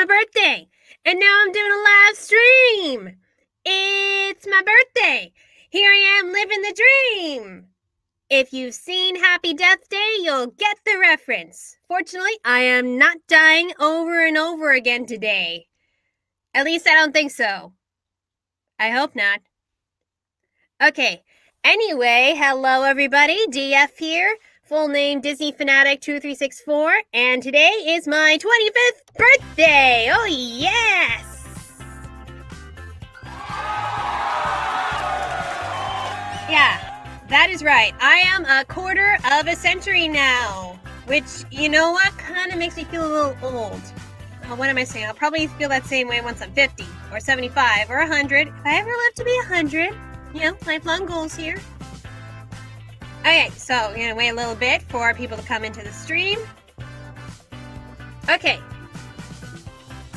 my birthday, and now I'm doing a live stream. It's my birthday. Here I am living the dream. If you've seen Happy Death Day, you'll get the reference. Fortunately, I am not dying over and over again today. At least I don't think so. I hope not. Okay, anyway, hello everybody, DF here. Full name Disney Fanatic 2364, and today is my 25th birthday! Oh yes! Yeah, that is right. I am a quarter of a century now, which, you know what, kind of makes me feel a little old. What am I saying? I'll probably feel that same way once I'm 50, or 75, or 100. If I ever live to be 100, you know, lifelong goals here. Okay, so we're going to wait a little bit for people to come into the stream. Okay.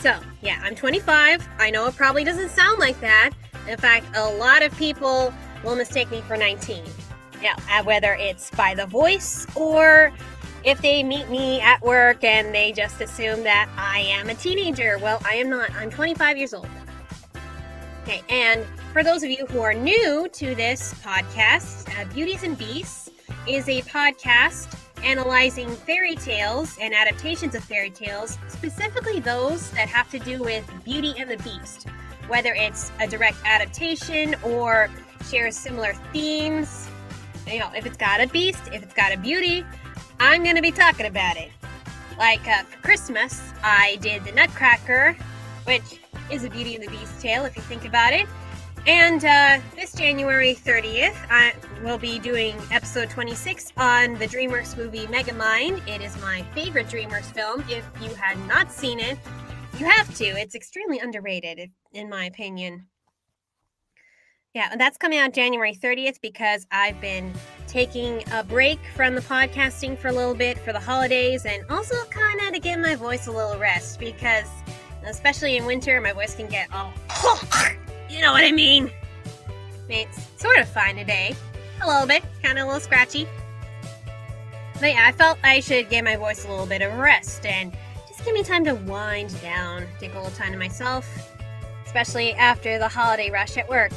So, yeah, I'm 25. I know it probably doesn't sound like that. In fact, a lot of people will mistake me for 19. Yeah, whether it's by the voice or if they meet me at work and they just assume that I am a teenager. Well, I am not. I'm 25 years old. Okay, and for those of you who are new to this podcast, Beauties and Beasts is a podcast analyzing fairy tales and adaptations of fairy tales, specifically those that have to do with Beauty and the Beast, whether it's a direct adaptation or shares similar themes. You know, if it's got a beast, if it's got a beauty, I'm going to be talking about it. Like for Christmas, I did the Nutcracker, which is a Beauty and the Beast tale if you think about it. And this January 30th, I will be doing episode 26 on the DreamWorks movie Megamind. It is my favorite DreamWorks film. If you had not seen it, you have to. It's extremely underrated, in my opinion. Yeah, and that's coming out January 30th because I've been taking a break from the podcasting for a little bit for the holidays and also kind of to give my voice a little rest because especially in winter, my voice can get all, you know what I mean? It's sort of fine today. A little bit, kind of a little scratchy. But yeah, I felt I should give my voice a little bit of rest and just give me time to wind down, take a little time to myself, especially after the holiday rush at work.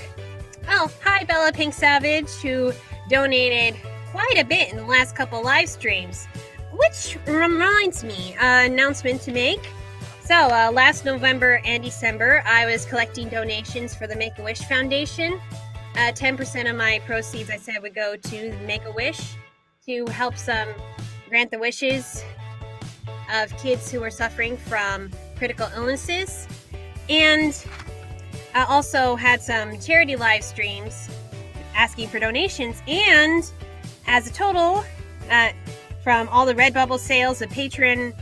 Oh, hi BellaPinkSavage, who donated quite a bit in the last couple live streams, which reminds me, announcement to make. So, last November and December, I was collecting donations for the Make-A-Wish Foundation. 10% of my proceeds, I said, would go to Make-A-Wish to help grant the wishes of kids who are suffering from critical illnesses. And I also had some charity live streams asking for donations. And as a total, from all the Redbubble sales, the Patreon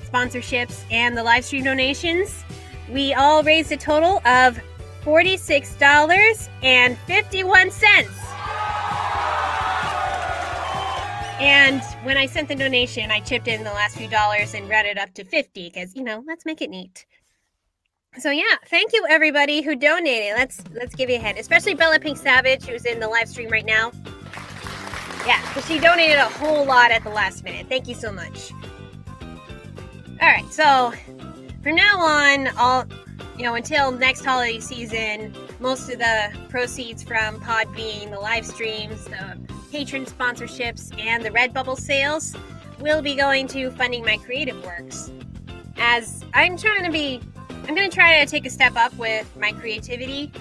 sponsorships, and the live stream donations, we all raised a total of $46.51. And when I sent the donation, I chipped in the last few dollars and rounded up to 50 because, you know, let's make it neat. So yeah, thank you everybody who donated. Let's give you a hand, especially BellaPinkSavage, who's in the live stream right now. Yeah, because she donated a whole lot at the last minute. Thank you so much. Alright, so from now on, until next holiday season, most of the proceeds from Podbean, the live streams, the patron sponsorships, and the Redbubble sales will be going to funding my creative works. As I'm going to try to take a step up with my creativity.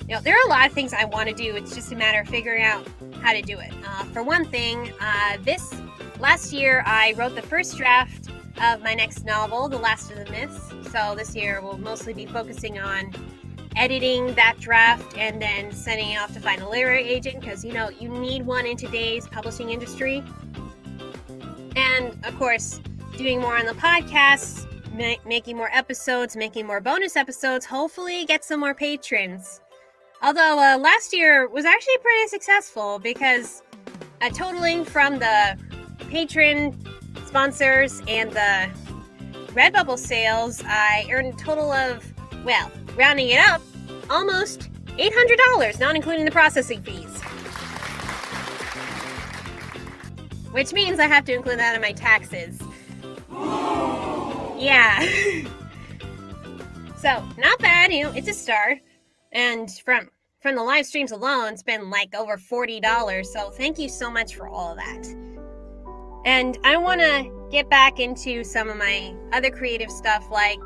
You know, there are a lot of things I want to do. It's just a matter of figuring out how to do it. For one thing, last year I wrote the first draft of my next novel, The Last of the Myths. So this year we'll mostly be focusing on editing that draft and then sending it off to find a literary agent because, you know, you need one in today's publishing industry. And, of course, doing more on the podcast, making more episodes, making more bonus episodes, hopefully get some more patrons. Although last year was actually pretty successful because totaling from the patron sponsors and the Redbubble sales, I earned a total of, well, rounding it up, almost $800, not including the processing fees. Which means I have to include that in my taxes. Yeah. So, not bad, it's a start. And from the live streams alone, it's been like over $40. So thank you so much for all of that. And I want to get back into some of my other creative stuff. Like,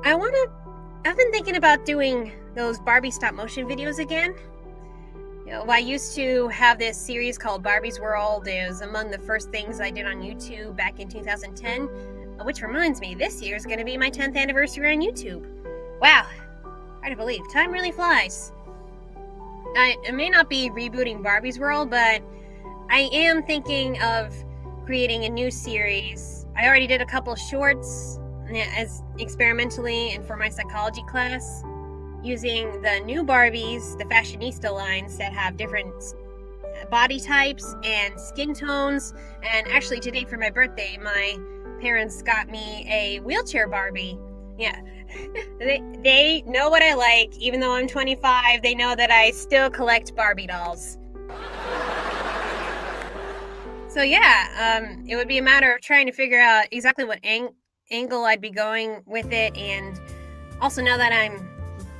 I've been thinking about doing those Barbie stop motion videos again. I used to have this series called Barbie's World. It was among the first things I did on YouTube back in 2010. Which reminds me, this year is going to be my 10th anniversary on YouTube. Wow, hard to believe. Time really flies. I may not be rebooting Barbie's World, but I am thinking of creating a new series. I already did a couple shorts as experimentally and for my psychology class, using the new Barbies, the fashionista lines that have different body types and skin tones. And actually today for my birthday, my parents got me a wheelchair Barbie. Yeah, they know what I like. Even though I'm 25, they know that I still collect Barbie dolls. So yeah, it would be a matter of trying to figure out exactly what angle I'd be going with it. And also, now that I'm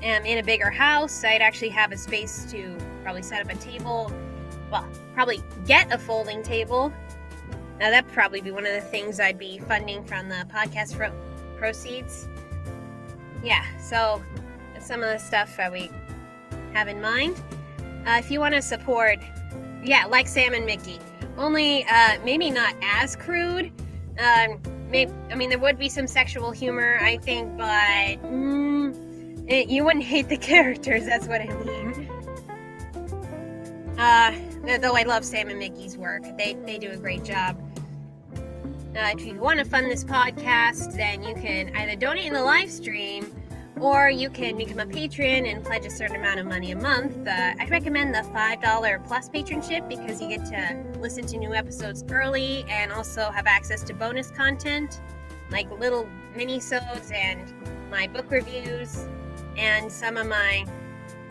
in a bigger house, I'd actually have a space to probably set up a table. Well, probably get a folding table. Now that'd probably be one of the things I'd be funding from the podcast proceeds. Yeah, so that's some of the stuff that we have in mind. If you want to support, like Sam and Mickey, only maybe not as crude. There would be some sexual humor, I think, but you wouldn't hate the characters, that's what I mean. Though I love Sam and Mickey's work. They do a great job. If you want to fund this podcast, then you can either donate in the live stream, or you can become a patron and pledge a certain amount of money a month. I'd recommend the $5 plus patronship, because you get to listen to new episodes early and also have access to bonus content, like little mini-sodes and my book reviews, and some of my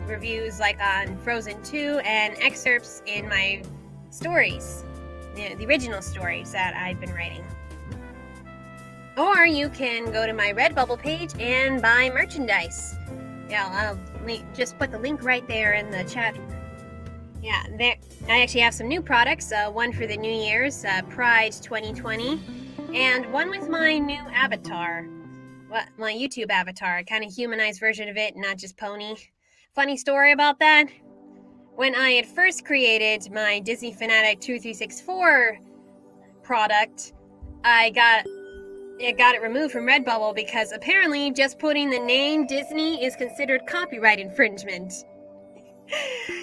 reviews like on Frozen 2 and excerpts in my stories, the original stories that I've been writing. Or you can go to my Redbubble page and buy merchandise. I'll just put the link right there in the chat. I actually have some new products, one for the New Year's, Pride 2020, and one with my new avatar, my YouTube avatar, a kind of humanized version of it, not just pony. Funny story about that. When I had first created my Disney Fanatic 2364 product, I got it removed from Redbubble because apparently just putting the name Disney is considered copyright infringement.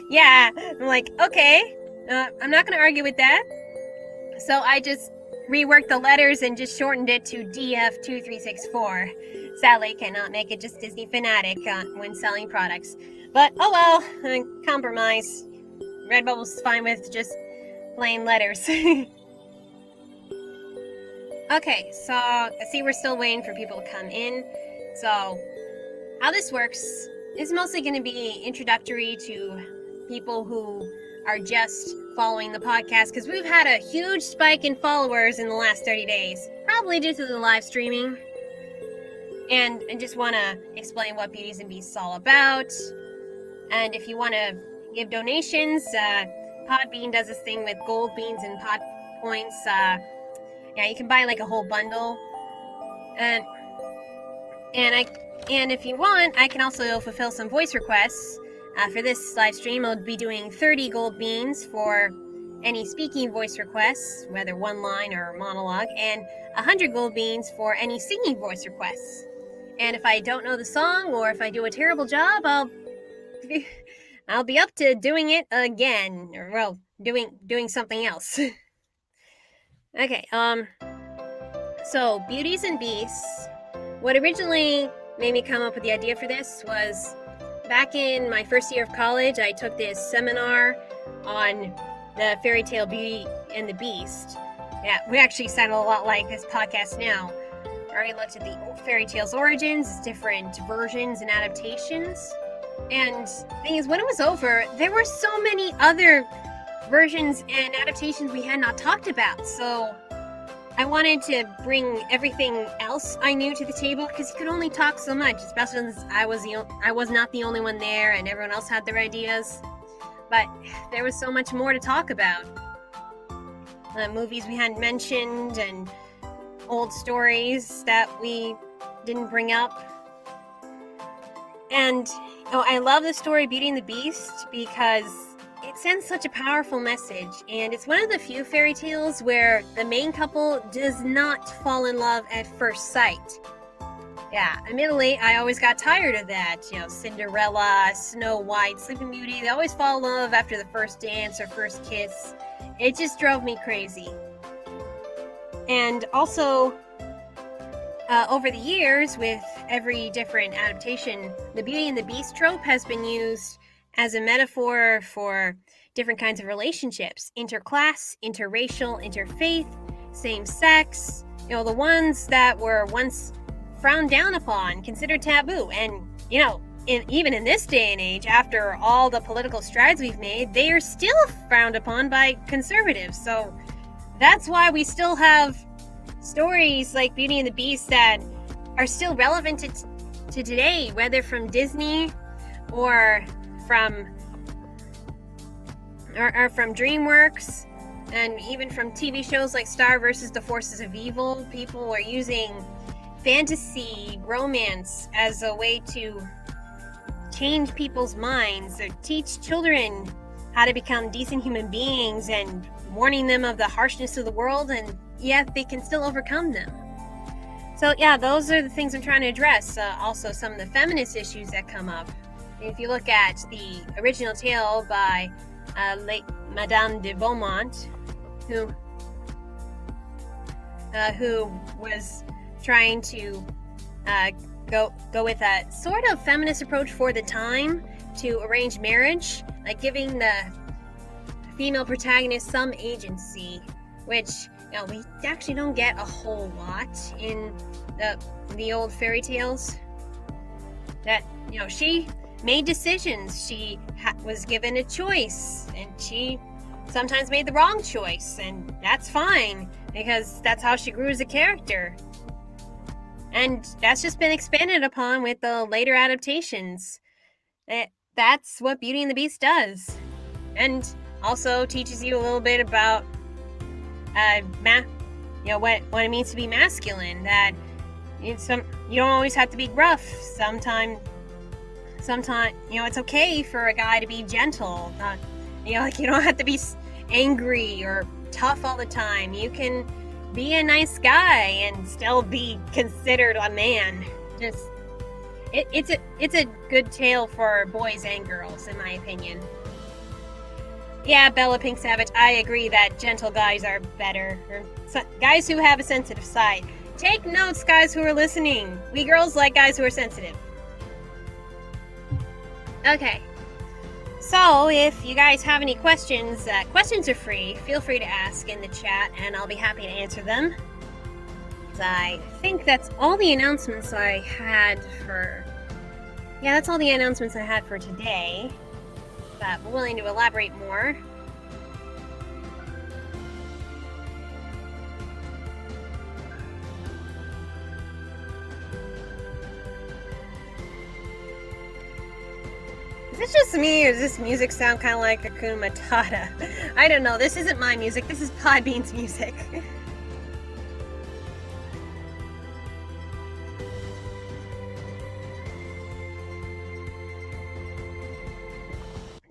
Yeah, I'm like, okay, I'm not going to argue with that. So I just reworked the letters and just shortened it to DF2364. Sadly, cannot make it just Disney Fanatic when selling products. But, oh well, compromise. Redbubble's fine with just plain letters. Okay, so I see we're still waiting for people to come in. So, how this works is mostly going to be introductory to people who are just following the podcast, because we've had a huge spike in followers in the last 30 days, probably due to the live streaming. And I just want to explain what Beauties and Beasts is all about. And if you want to give donations, Podbean does this thing with gold beans and PodPoints. You can buy like a whole bundle, and if you want, I can also fulfill some voice requests. For this live stream, I'll be doing 30 gold beans for any speaking voice requests, whether one line or monologue, and 100 gold beans for any singing voice requests. And if I don't know the song, or if I do a terrible job, I'll be up to doing it again, or well, doing something else. Okay, so Beauties and Beasts, what originally made me come up with the idea for this was back in my first year of college, I took this seminar on the fairy tale Beauty and the Beast. Yeah, we actually sound a lot like this podcast now. I already looked at the fairy tale's origins, different versions and adaptations. And the thing is, when it was over, there were so many other versions and adaptations we had not talked about. So I wanted to bring everything else I knew to the table because you could only talk so much, especially since I was not the only one there and everyone else had their ideas. But there was so much more to talk about. Movies we hadn't mentioned and old stories that we didn't bring up. And I love the story Beauty and the Beast because it sends such a powerful message, and it's one of the few fairy tales where the main couple does not fall in love at first sight. Yeah, admittedly, I always got tired of that. Cinderella, Snow White, Sleeping Beauty, they always fall in love after the first dance or first kiss. It just drove me crazy. And also, over the years, with every different adaptation, the Beauty and the Beast trope has been used as a metaphor for different kinds of relationships. Interclass, interracial, interfaith, same-sex. The ones that were once frowned down upon, considered taboo. And, even in this day and age, after all the political strides we've made, they are still frowned upon by conservatives. So that's why we still have stories like Beauty and the Beast that are still relevant to today, whether from Disney or from DreamWorks, and even from TV shows like Star vs. the Forces of Evil. People are using fantasy, romance as a way to change people's minds, or teach children how to become decent human beings, and warning them of the harshness of the world, and yet they can still overcome them. So yeah, those are the things I'm trying to address. Also, some of the feminist issues that come up. If you look at the original tale by late Madame de Beaumont, who was trying to go with a sort of feminist approach for the time to arranged marriage, like giving the female protagonist some agency, which we actually don't get a whole lot in the old fairy tales. That she made decisions. She was given a choice, and she sometimes made the wrong choice, and that's fine because that's how she grew as a character. And that's just been expanded upon with the later adaptations. That's what Beauty and the Beast does, and also teaches you a little bit about what it means to be masculine. That you don't always have to be gruff. Sometimes it's okay for a guy to be gentle. You don't have to be angry or tough all the time. You can be a nice guy and still be considered a man. It's a good tale for boys and girls, in my opinion. Yeah, BellaPinkSavage, I agree that gentle guys are better. Or guys who have a sensitive side. Take notes, guys who are listening. We girls like guys who are sensitive. Okay, so if you guys have any questions, questions are free. Feel free to ask in the chat, and I'll be happy to answer them. I think that's all the announcements I had for... Yeah, that's all the announcements I had for today. But I'm willing to elaborate more. Is it just me, or does this music sound kind of like Hakuna Matata? I don't know. This isn't my music. This is Podbean's music.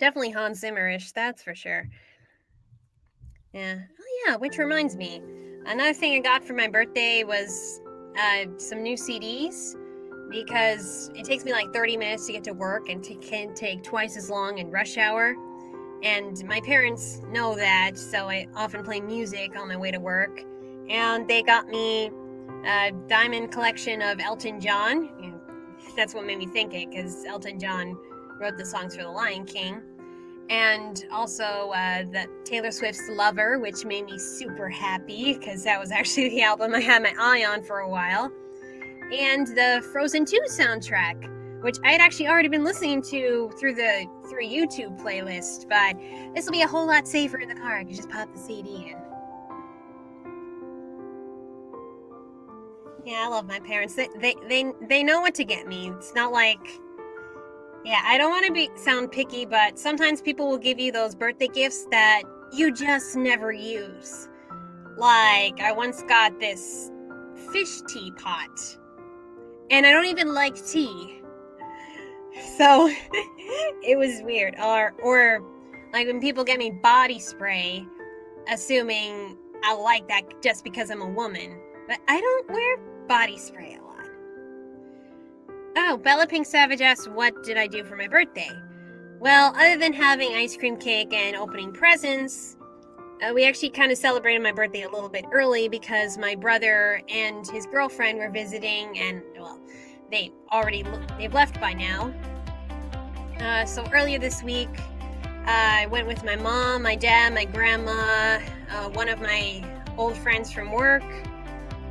Definitely Hans Zimmer-ish, that's for sure. Yeah. Oh yeah, which reminds me. Another thing I got for my birthday was some new CDs, because it takes me like 30 minutes to get to work and can take twice as long in rush hour. And my parents know that, so I often play music on my way to work. And they got me a diamond collection of Elton John. That's what made me think it, because Elton John wrote the songs for The Lion King. And also the Taylor Swift's Lover, which made me super happy, because that was actually the album I had my eye on for a while. And the Frozen 2 soundtrack, which I had actually already been listening to through a YouTube playlist, but this will be a whole lot safer in the car. I can just pop the CD in. Yeah, I love my parents. They know what to get me. It's not like, yeah, I don't want to sound picky, but sometimes people will give you those birthday gifts that you just never use. Like, I once got this fish teapot, and I don't even like tea. So, it was weird. Or like when people get me body spray, assuming I like that just because I'm a woman. But I don't wear body spray a lot. Oh, BellaPinkSavage asks, what did I do for my birthday? Well, other than having ice cream cake and opening presents, we actually kind of celebrated my birthday a little bit early because my brother and his girlfriend were visiting, and, well, they've left by now. So earlier this week, I went with my mom, my dad, my grandma, one of my old friends from work,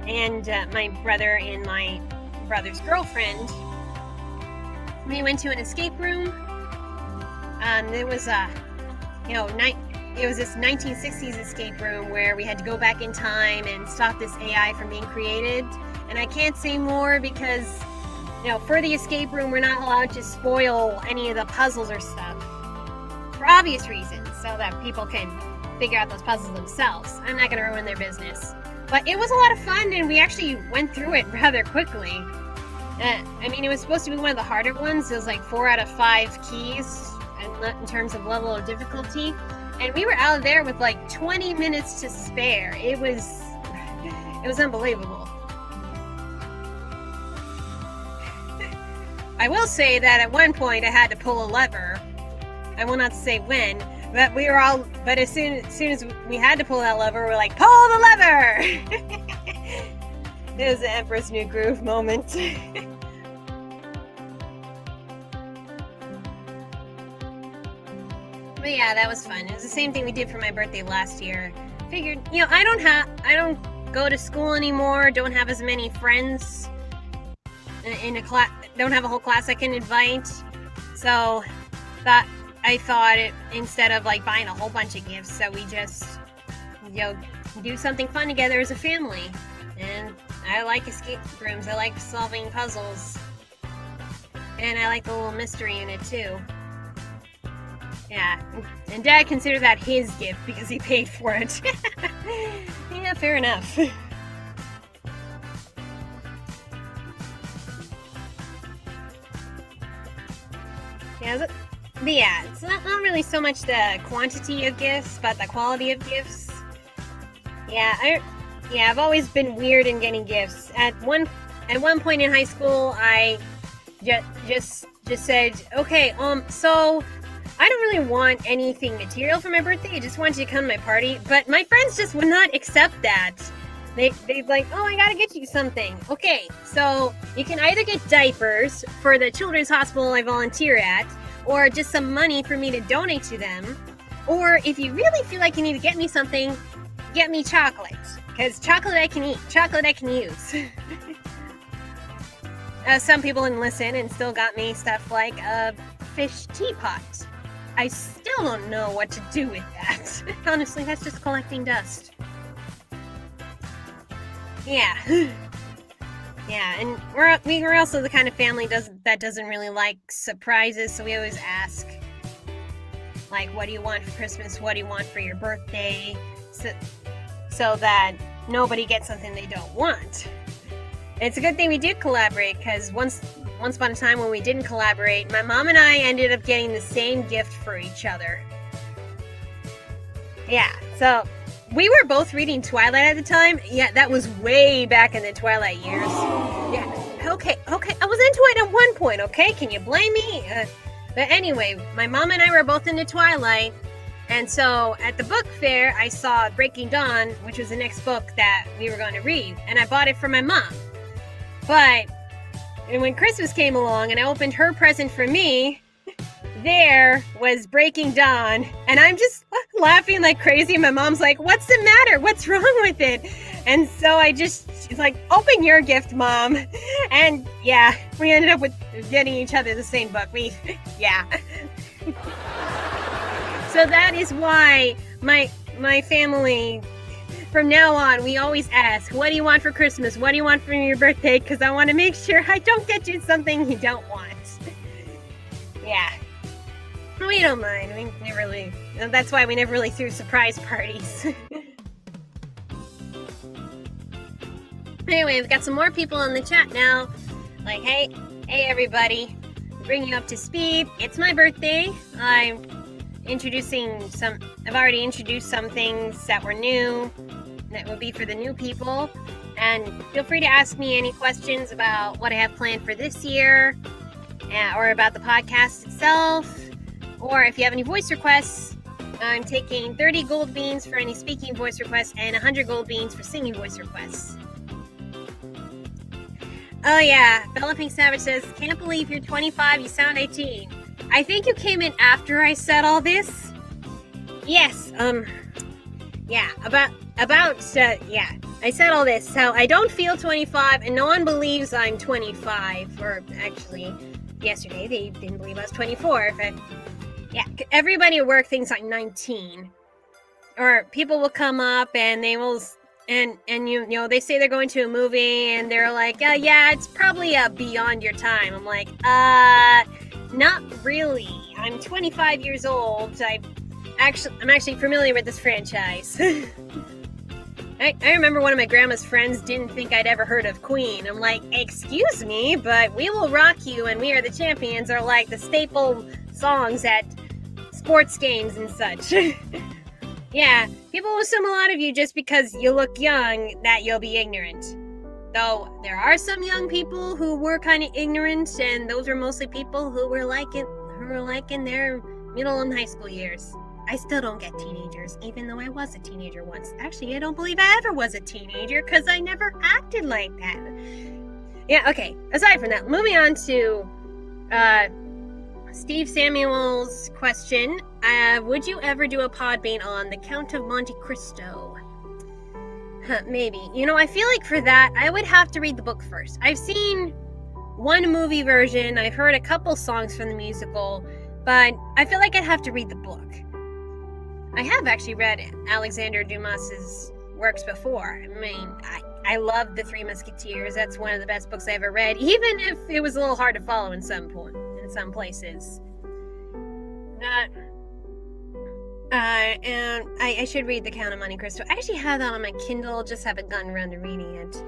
and my brother and my brother's girlfriend. We went to an escape room. It was it was this 1960s escape room where we had to go back in time and stop this AI from being created. And I can't say more because, for the escape room, we're not allowed to spoil any of the puzzles or stuff. For obvious reasons, so that people can figure out those puzzles themselves. I'm not going to ruin their business. But it was a lot of fun, and we actually went through it rather quickly. It was supposed to be one of the harder ones. It was like 4 out of 5 keys in terms of level of difficulty. And we were out of there with like 20 minutes to spare. It was unbelievable. I will say that at one point I had to pull a lever. I will not say when, but as soon as we had to pull that lever, we're like, pull the lever! It was the Emperor's New Groove moment. But yeah, that was fun. It was the same thing we did for my birthday last year. Figured, I don't go to school anymore, don't have as many friends in a class, don't have a whole class I can invite. So I thought instead of like buying a whole bunch of gifts, that we just, do something fun together as a family. And I like escape rooms. I like solving puzzles. And I like the little mystery in it too. Yeah, and Dad considered that his gift because he paid for it. Yeah, fair enough. Yeah, it's not really so much the quantity of gifts, but the quality of gifts. Yeah, I've always been weird in getting gifts. At one point in high school, I just said, okay, so I don't really want anything material for my birthday. I just wanted you to come to my party. But my friends just would not accept that. They'd like, oh, I gotta get you something. Okay, so you can either get diapers for the children's hospital I volunteer at, or just some money for me to donate to them. Or if you really feel like you need to get me something, get me chocolate. Because chocolate I can eat, chocolate I can use. Some people didn't listen and still got me stuff like a fish teapot. I still don't know what to do with that. Honestly, that's just collecting dust. Yeah. Yeah, and we're also the kind of family that doesn't really like surprises, so we always ask, like, what do you want for Christmas? What do you want for your birthday? So that nobody gets something they don't want. It's a good thing we did collaborate, because once upon a time when we didn't collaborate, my mom and I ended up getting the same gift for each other. Yeah, so we were both reading Twilight at the time. Yeah, that was way back in the Twilight years. Yeah, okay, I was into it at one point, okay? Can you blame me? But anyway, my mom and I were both into Twilight, and so at the book fair, I saw Breaking Dawn, which was the next book that we were going to read, and I bought it for my mom. But when Christmas came along and I opened her present for me, there was Breaking Dawn, and I'm just laughing like crazy. My mom's like, what's the matter? What's wrong with it? And so she's like, open your gift, Mom. And yeah, we ended up with getting each other the same book. Yeah. So that is why my family from now on, we always ask, what do you want for Christmas? What do you want for your birthday? Because I want to make sure I don't get you something you don't want. Yeah. We don't mind. We never really... That's why we never really threw surprise parties. Anyway, we've got some more people in the chat now. Like, hey everybody. Bring you up to speed. It's my birthday. I've already introduced some things that were new. That will be for the new people. And feel free to ask me any questions about what I have planned for this year. Or about the podcast itself. Or if you have any voice requests, I'm taking 30 gold beans for any speaking voice requests and 100 gold beans for singing voice requests. Oh yeah, BellaPinkSavage says, can't believe you're 25, you sound 18. I think you came in after I said all this. Yes, yeah, yeah, I said all this, so I don't feel 25, and no one believes I'm 25, or actually, yesterday they didn't believe I was 24, but yeah, everybody at work thinks I'm 19. Or people will come up and they will, and you know, they say they're going to a movie and they're like, yeah, it's probably beyond your time. I'm like, not really. I'm 25 years old. I'm actually familiar with this franchise. I remember one of my grandma's friends didn't think I'd ever heard of Queen. I'm like, excuse me, but We Will Rock You and We Are the Champions are like the staple songs at sports games and such. Yeah, people assume a lot of you just because you look young that you'll be ignorant. Though there are some young people who were kind of ignorant, and those are mostly people who were like in their middle and high school years. I still don't get teenagers, even though I was a teenager once. Actually, I don't believe I ever was a teenager, because I never acted like that. Yeah, okay. Aside from that, moving on to Steve Samuel's question. Would you ever do a Podbean on The Count of Monte Cristo? Maybe. You know, I feel like for that, I would have to read the book first. I've seen one movie version, I've heard a couple songs from the musical, but I feel like I'd have to read the book. I have actually read Alexander Dumas's works before. I mean, I love The Three Musketeers. That's one of the best books I ever read, even if it was a little hard to follow in some places. And I should read The Count of Monte Cristo. I actually have that on my Kindle, just haven't gotten around to reading it.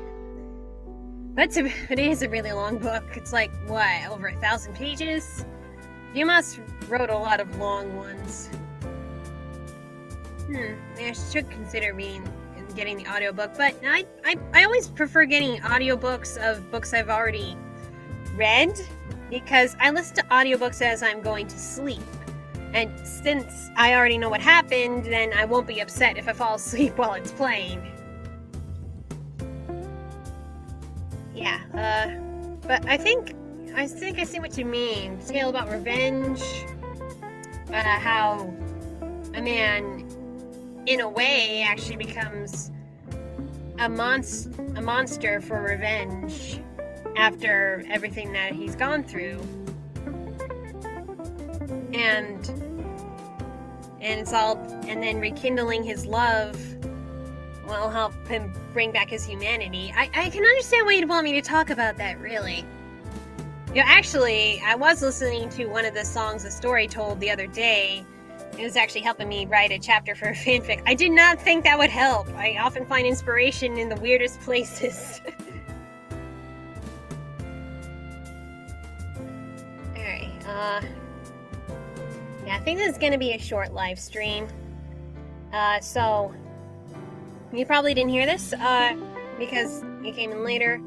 But it is a really long book. It's like, what, over 1,000 pages? Dumas wrote a lot of long ones. I should consider getting the audiobook, but I always prefer getting audiobooks of books I've already read, because I listen to audiobooks as I'm going to sleep. And since I already know what happened, then I won't be upset if I fall asleep while it's playing. Yeah, but I think I see what you mean. Tale about revenge, how a man, in a way, actually becomes a monster for revenge after everything that he's gone through. And then rekindling his love will help him bring back his humanity. I can understand why you'd want me to talk about that, really. You know, actually, I was listening to one of the songs a story told the other day. It was actually helping me write a chapter for a fanfic. I did not think that would help. I often find inspiration in the weirdest places. Alright, yeah, I think this is going to be a short live stream. So, you probably didn't hear this, because you came in later.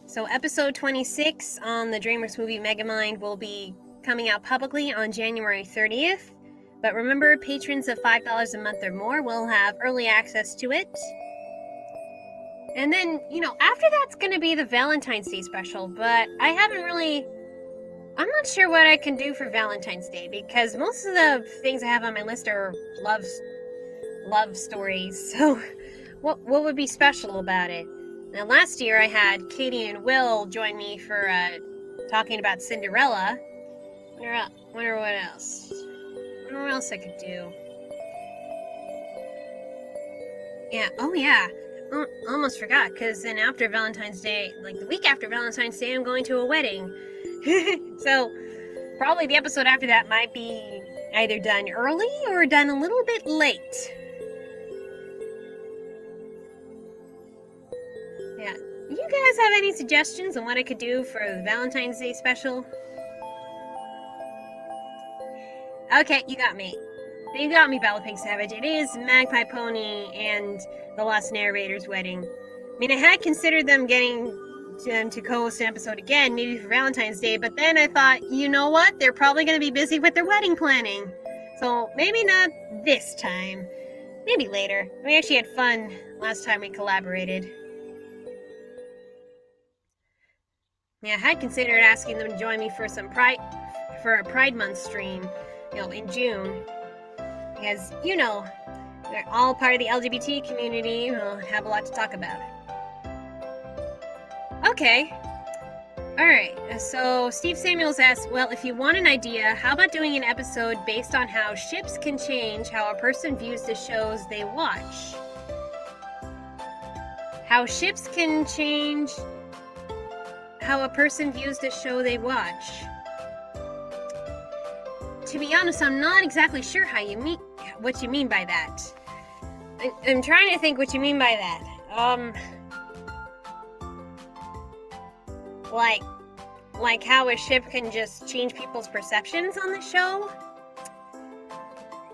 So episode 26 on the DreamWorks movie Megamind will be coming out publicly on January 30th. But remember, patrons of $5 a month or more will have early access to it. And then, you know, after that's going to be the Valentine's Day special, but I'm not sure what I can do for Valentine's Day, because most of the things I have on my list are love stories. So, what would be special about it? Now, last year I had Katie and Will join me for talking about Cinderella. Wonder what else. I wonder what else I could do. Yeah, oh yeah. Oh, almost forgot, because then after Valentine's Day, like the week after Valentine's Day, I'm going to a wedding. So, probably the episode after that might be either done early or done a little bit late. Yeah. You guys have any suggestions on what I could do for the Valentine's Day special? Okay, you got me. You got me, BellaPinkSavage. It is Magpie Pony and the Lost Narrator's wedding. I mean, I had considered them getting them to co-host an episode again, maybe for Valentine's Day, but then I thought, you know what? They're probably going to be busy with their wedding planning. So maybe not this time. Maybe later. We actually had fun last time we collaborated. Yeah, I had considered asking them to join me for a Pride Month stream, in June. Because, they're all part of the LGBT community. We'll have a lot to talk about. Okay. Alright, so Steve Samuels asks, well, if you want an idea, how about doing an episode based on how ships can change how a person views the shows they watch? How ships can change how a person views the show they watch. To be honest, I'm not exactly sure what you mean by that. I'm trying to think what you mean by that. Like how a ship can just change people's perceptions on the show?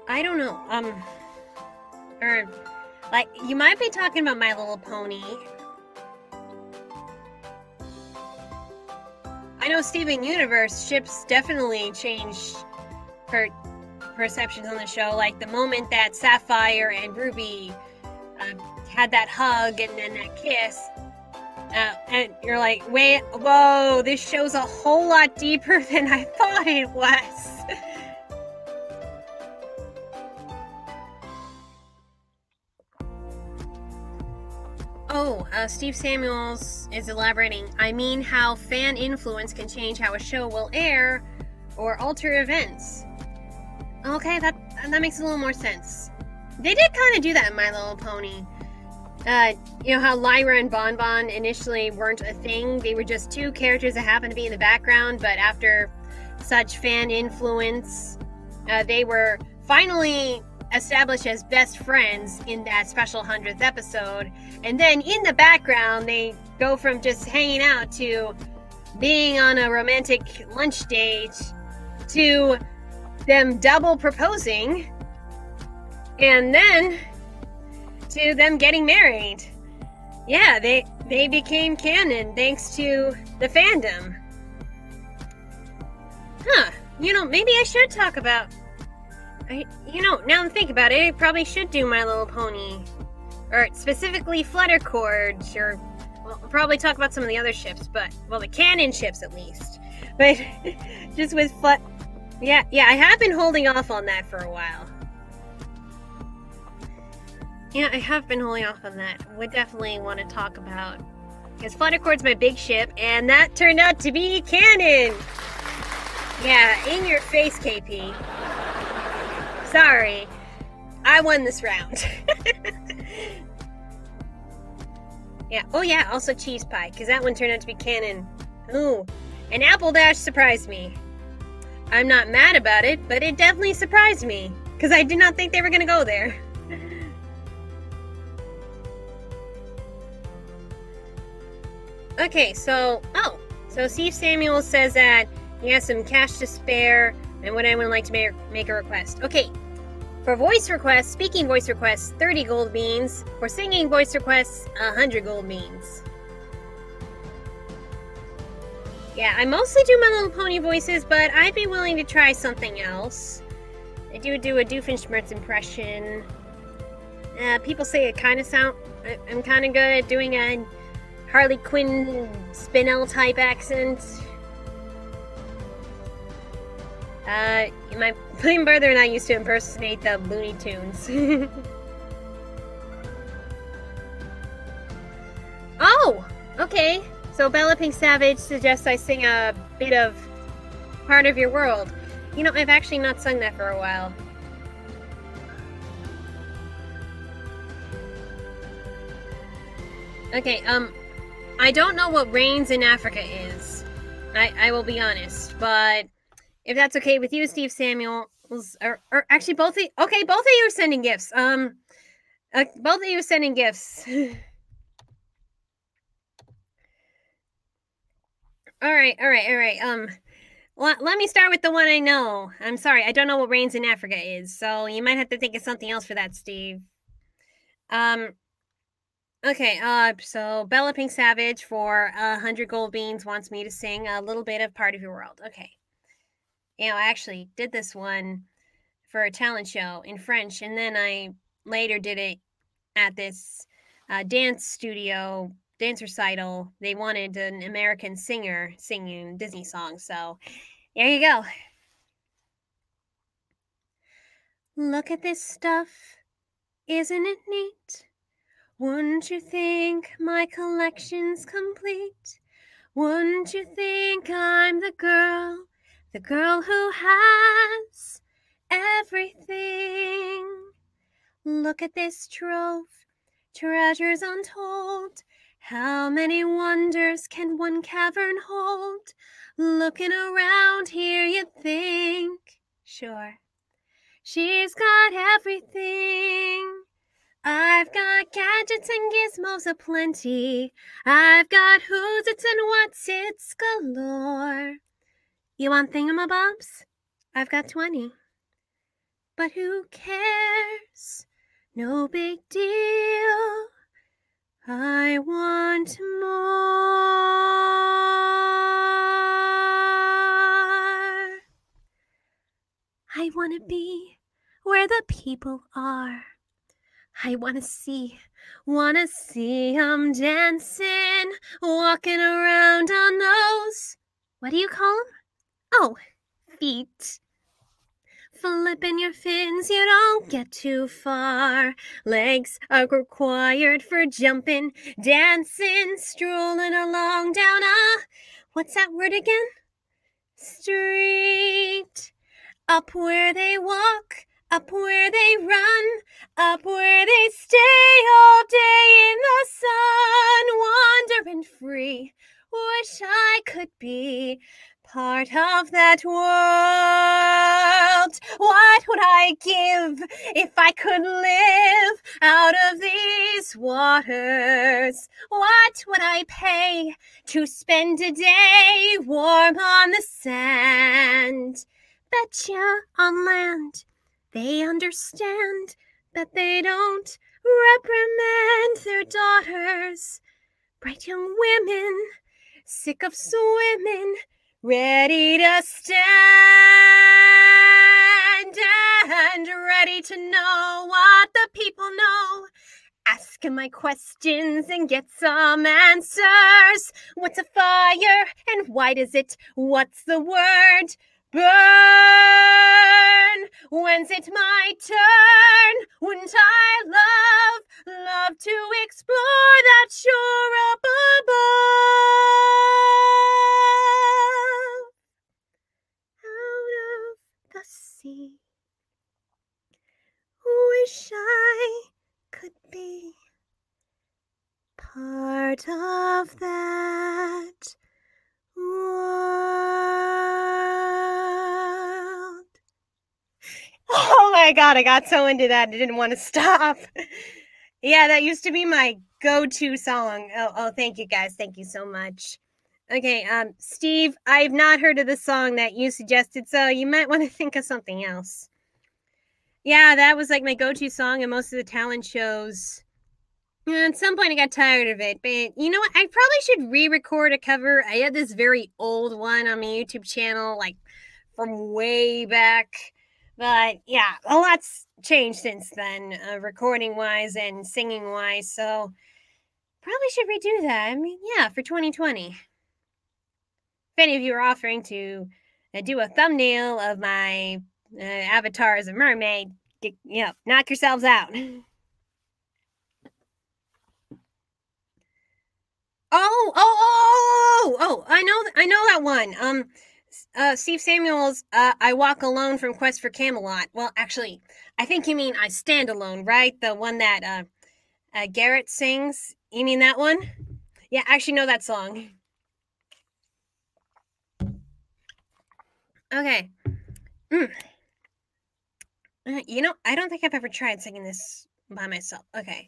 I don't know. Or, like, you might be talking about My Little Pony. I know Steven Universe, ships definitely changed her perceptions on the show, like the moment that Sapphire and Ruby had that hug and then that kiss, and you're like, wait, whoa, this show's a whole lot deeper than I thought it was. Steve Samuels is elaborating. I mean how fan influence can change how a show will air or alter events. Okay, that makes a little more sense. They did kind of do that in My Little Pony. How Lyra and Bon Bon initially weren't a thing. They were just two characters that happened to be in the background, but after such fan influence, they were finally established as best friends in that special 100th episode. And then in the background, they go from just hanging out to being on a romantic lunch date to them double proposing, and then to them getting married. Yeah, they became canon thanks to the fandom. Huh, maybe I should talk about... now that I think about it, I probably should do My Little Pony. Or specifically Fluttercord, or... Well, I'll probably talk about some of the other ships, the canon ships at least. But just with Yeah, I have been holding off on that for a while. Yeah, I have been holding off on that. Would definitely want to talk about... Because Fluttercord's my big ship, and that turned out to be canon! Yeah, in your face, KP. Sorry. I won this round. Yeah, oh yeah, also Cheese Pie, because that one turned out to be canon. Ooh, and Apple Dash surprised me. I'm not mad about it, but it definitely surprised me, because I did not think they were going to go there. Okay, so Steve Samuel says that he has some cash to spare, and would anyone like to make a request? Okay, for voice requests, speaking voice requests, 30 gold beans. For singing voice requests, 100 gold beans. Yeah, I mostly do My Little Pony voices, but I'd be willing to try something else. I do a Doofenshmirtz impression. People say I'm kind of good at doing a Harley Quinn Spinel type accent. My brother and I used to impersonate the Looney Tunes. Oh, okay. So BellaPinkSavage suggests I sing a bit of Part of Your World. I've actually not sung that for a while. Okay, I don't know what rains in Africa is. I will be honest, but if that's okay with you, Steve Samuel, or actually both of you, okay, both of you are sending gifts. Both of you are sending gifts. All right. Let me start with the one I know. I'm sorry, I don't know what rains in Africa is, so you might have to think of something else for that, Steve. Okay, so BellaPinkSavage for 100 gold beans wants me to sing a little bit of Part of Your World. Okay. You know, I actually did this one for a talent show in French, and then I later did it at this dance studio, dance recital. They wanted an American singer singing Disney songs, so there you go. Look at this stuff, isn't it neat? Wouldn't you think my collection's complete? Wouldn't you think I'm the girl who has everything? Look at this trove, treasures untold. How many wonders can one cavern hold? Looking around here, you'd think, sure, she's got everything. I've got gadgets and gizmos aplenty. I've got who's its and what's its galore. You want thingamabobs? I've got 20. But who cares? No big deal. I want more. I want to be where the people are. I wanna see 'em dancing, walking around on those, what do you call 'em? Oh, feet. Flipping your fins, you don't get too far. Legs are required for jumping, dancing, strolling along down what's that word again? Street. Up where they walk, up where they run, up where they stay all day in the sun, wandering free. Wish I could be part of that world. What would I give if I could live out of these waters? What would I pay to spend a day warm on the sand? Betcha on land they understand, but they don't reprimand their daughters. Bright young women, sick of swimming, ready to stand and ready to know what the people know. Ask my questions and get some answers. What's a fire and why does it? What's the word? Burn! When's it my turn? Wouldn't I love to explore that shore up above? Out of the sea, wish I could be part of that world. Oh my god, I got so into that I didn't want to stop. Yeah, that used to be my go-to song. Oh, thank you guys. Thank you so much. Okay, Steve, I've not heard of the song that you suggested, so you might want to think of something else. Yeah, that was like my go-to song in most of the talent shows. At some point I got tired of it, but you know what? I probably should re-record a cover. I had this very old one on my YouTube channel, like from way back. But yeah, a lot's changed since then, recording-wise and singing-wise, so probably should redo that. I mean, yeah, for 2020. If any of you are offering to do a thumbnail of my avatar as a mermaid, knock yourselves out. Oh, I know that one. Steve Samuel's I Walk Alone from Quest for Camelot. Well, actually, I think you mean I Stand Alone, right? The one that Garrett sings. You mean that one? Yeah, I actually know that song. Okay. You know, I don't think I've ever tried singing this by myself. Okay.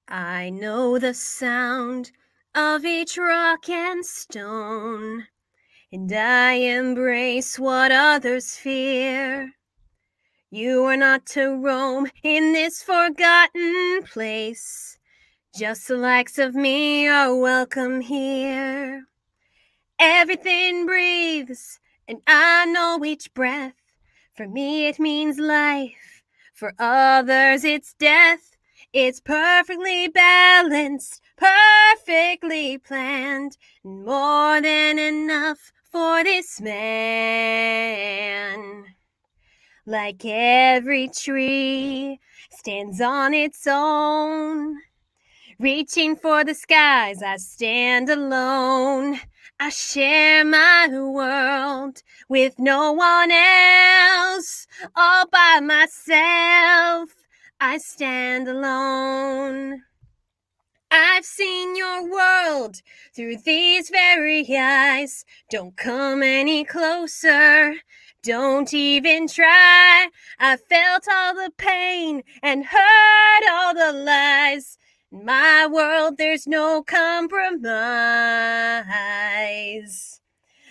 I know the sound of each rock and stone, and I embrace what others fear. You are not to roam in this forgotten place. Just the likes of me are welcome here. Everything breathes, and I know each breath. For me it means life, for others it's death. It's perfectly balanced, perfectly planned, and more than enough for this man. Like every tree stands on its own, reaching for the skies, I stand alone. I share my world with no one else. All by myself, I stand alone. I've seen your world through these very eyes. Don't come any closer. Don't even try. I felt all the pain and heard all the lies. In my world, there's no compromise.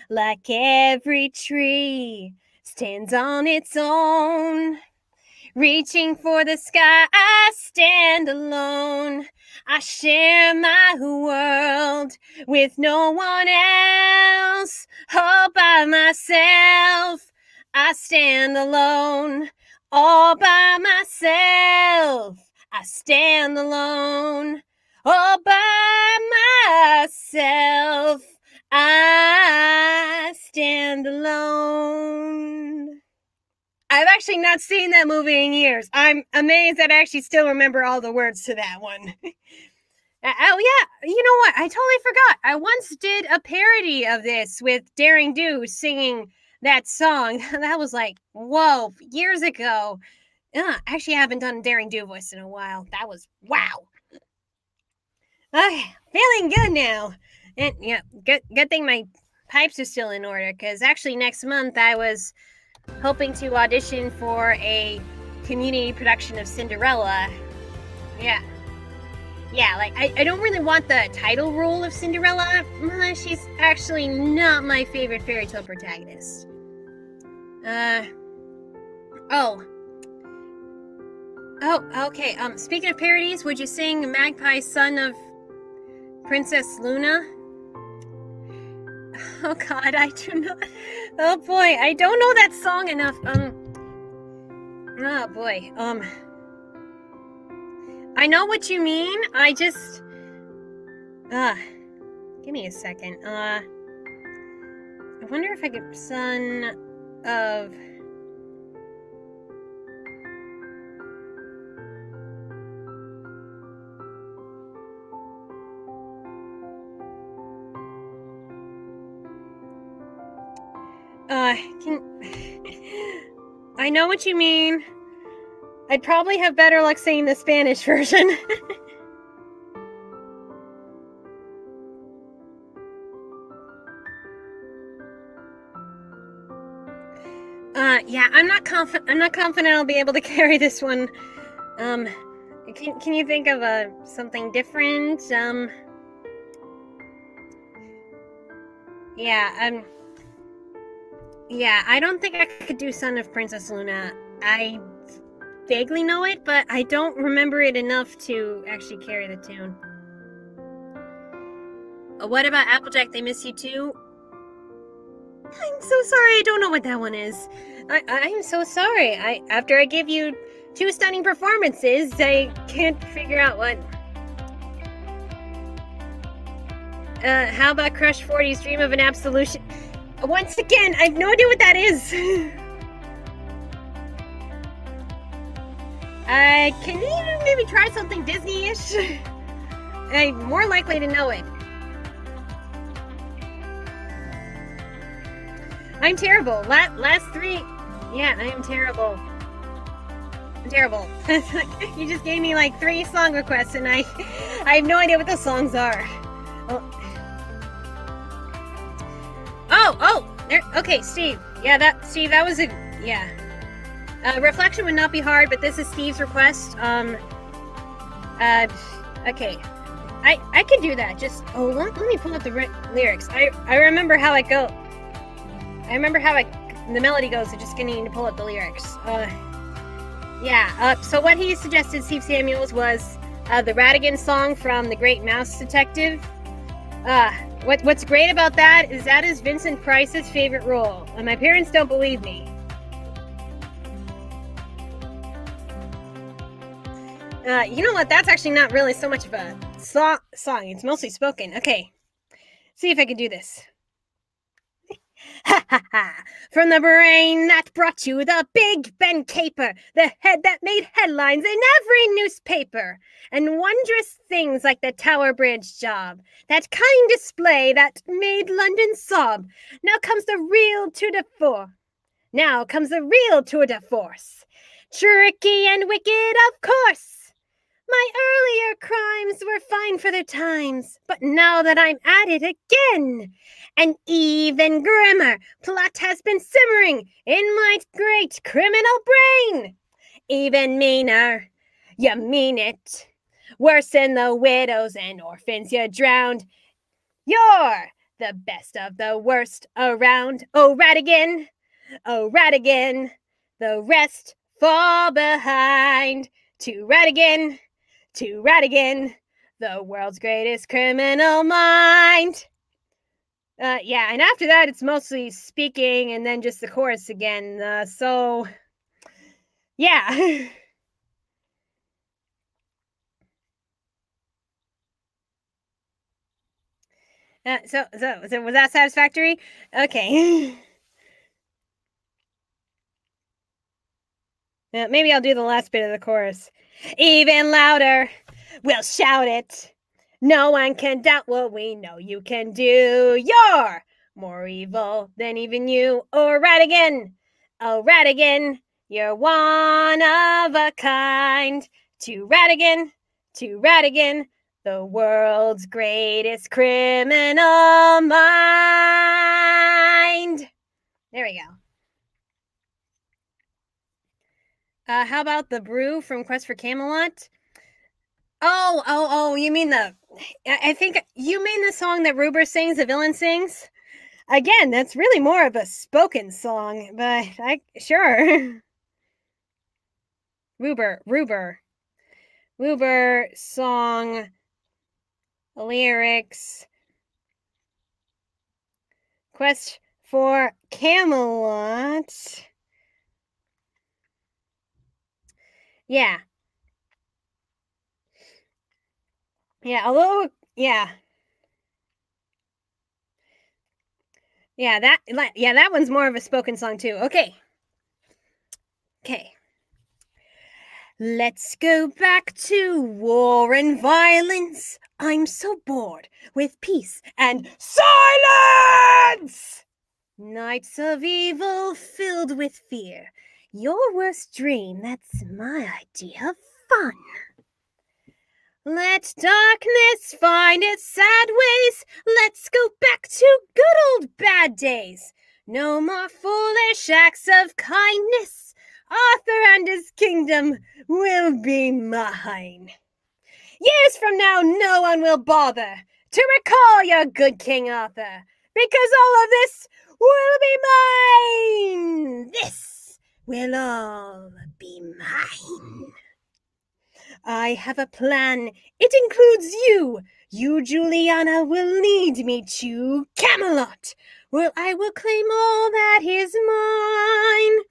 Like every tree stands on its own, reaching for the sky, I stand alone. I share my world with no one else. All by myself, I stand alone. All by myself, I stand alone. All by myself, I stand alone. I've actually not seen that movie in years. I'm amazed that I actually still remember all the words to that one. Oh yeah, you know what? I totally forgot. I once did a parody of this with Daring Do singing that song. That was like, whoa, years ago. Actually, I haven't done a Daring Do voice in a while. That was, wow. Okay, feeling good now. And yeah, good thing my pipes are still in order, because actually next month I was hoping to audition for a community production of Cinderella. Yeah, like, I don't really want the title role of Cinderella. She's actually not my favorite fairy tale protagonist. Oh, okay, speaking of parodies, would you sing Magpie Son of Princess Luna? Oh god, I do not. Oh boy, I don't know that song enough. Oh boy. I know what you mean. I just. Give me a second. I wonder if I could. Son of. I know what you mean. I'd probably have better luck saying the Spanish version. Yeah, I'm not confident I'll be able to carry this one. Can you think of something different? Yeah, I don't think I could do Son of Princess Luna. I vaguely know it, but I don't remember it enough to actually carry the tune. What about Applejack, They Miss You Too? I'm so sorry, I don't know what that one is. I'm so sorry. After I give you 2 stunning performances, I can't figure out what... how about Crush 40's Dream of an Absolution? Once again, I have no idea what that is. Can you maybe try something Disney-ish? I'm more likely to know it. I'm terrible. Last 3... Yeah, I am terrible. I'm terrible. You just gave me like 3 song requests and I have no idea what those songs are. Oh, there. Okay, Steve. Yeah, Steve, that was a, yeah. Reflection would not be hard, but this is Steve's request. Okay. I can do that. Just, let me pull up the lyrics. I remember how it go. I remember how the melody goes. I just gonna need to pull up the lyrics. So what he suggested, Steve Samuels, was the Ratigan song from The Great Mouse Detective. What's great about that is Vincent Price's favorite role, and my parents don't believe me. You know what? That's actually not really so much of a song. It's mostly spoken. Okay, see if I can do this. Ha ha ha! From the brain that brought you the Big Ben caper, the head that made headlines in every newspaper, and wondrous things like the Tower Bridge job, that kind display that made London sob. Now comes the real tour de force. Now comes the real tour de force. Tricky and wicked, of course. My earlier crimes were fine for their times, but now that I'm at it again, an even grimmer plot has been simmering in my great criminal brain. Even meaner, you mean it. Worse than the widows and orphans you drowned. You're the best of the worst around. Oh, Ratigan, the rest fall behind. To Ratigan, the world's greatest criminal mind. And after that, it's mostly speaking and then just the chorus again. So, yeah. So was that satisfactory? Okay. Maybe I'll do the last bit of the chorus. Even louder, we'll shout it. No one can doubt what we know you can do. You're more evil than even you. Oh, Ratigan, you're one of a kind. To Ratigan, the world's greatest criminal mind. There we go. How about the brew from Quest for Camelot? Oh, you mean I think you mean the song that Ruber sings, the villain sings? Again, that's really more of a spoken song, but sure. Ruber song, lyrics, Quest for Camelot. Yeah, although, yeah, that one's more of a spoken song too. Okay. Let's go back to war and violence. I'm so bored with peace and silence. Nights of evil filled with fear. Your worst dream, that's my idea of fun. Let darkness find its sad ways. Let's go back to good old bad days. No more foolish acts of kindness. Arthur and his kingdom will be mine. Years from now, no one will bother to recall your good King Arthur, because all of this will be mine. This will all be mine. I have a plan. It includes you. You, Juliana, will lead me to Camelot, where I will claim all that is mine.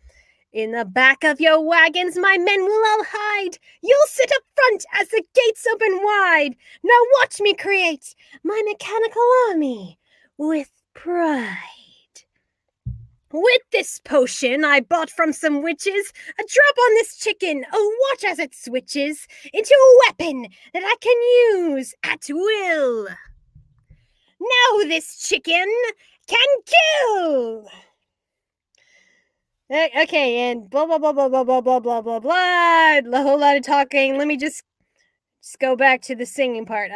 In the back of your wagons, my men will all hide. You'll sit up front as the gates open wide. Now watch me create my mechanical army with pride. With this potion I bought from some witches, a drop on this chicken, watch as it switches into a weapon that I can use at will. Now this chicken can kill. Okay, and blah blah blah blah blah blah blah blah blah blah. A whole lot of talking. Let me just go back to the singing part.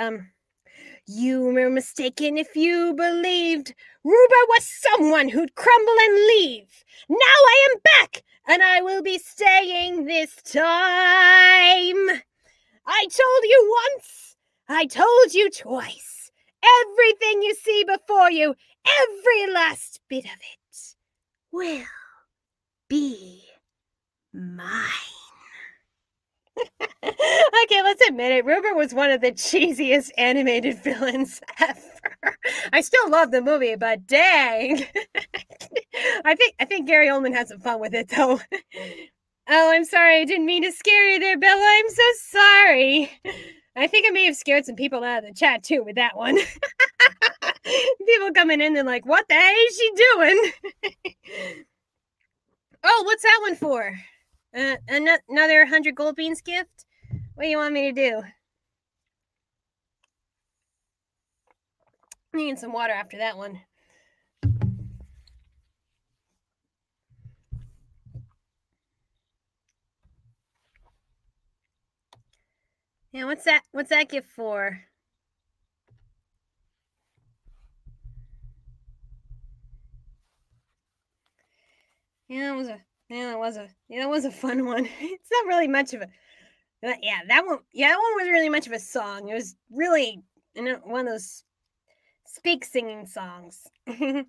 You were mistaken if you believed Ruba was someone who'd crumble and leave. Now I am back, and I will be staying this time. I told you once, I told you twice. Everything you see before you, every last bit of it, will be mine. Okay, let's admit it. Rupert was one of the cheesiest animated villains ever. I still love the movie, but dang. I think Gary Oldman had some fun with it, though. Oh, I'm sorry. I didn't mean to scare you there, Bella. I'm so sorry. I think I may have scared some people out of the chat, too, with that one. People coming in and like, what the hell is she doing? Oh, what's that one for? Another 100 gold beans gift? What do you want me to do? I need some water after that one. Yeah, what's that gift for? Yeah, that was a fun one. It's not really much of a that one was really much of a song. It was really one of those speak singing songs. I'm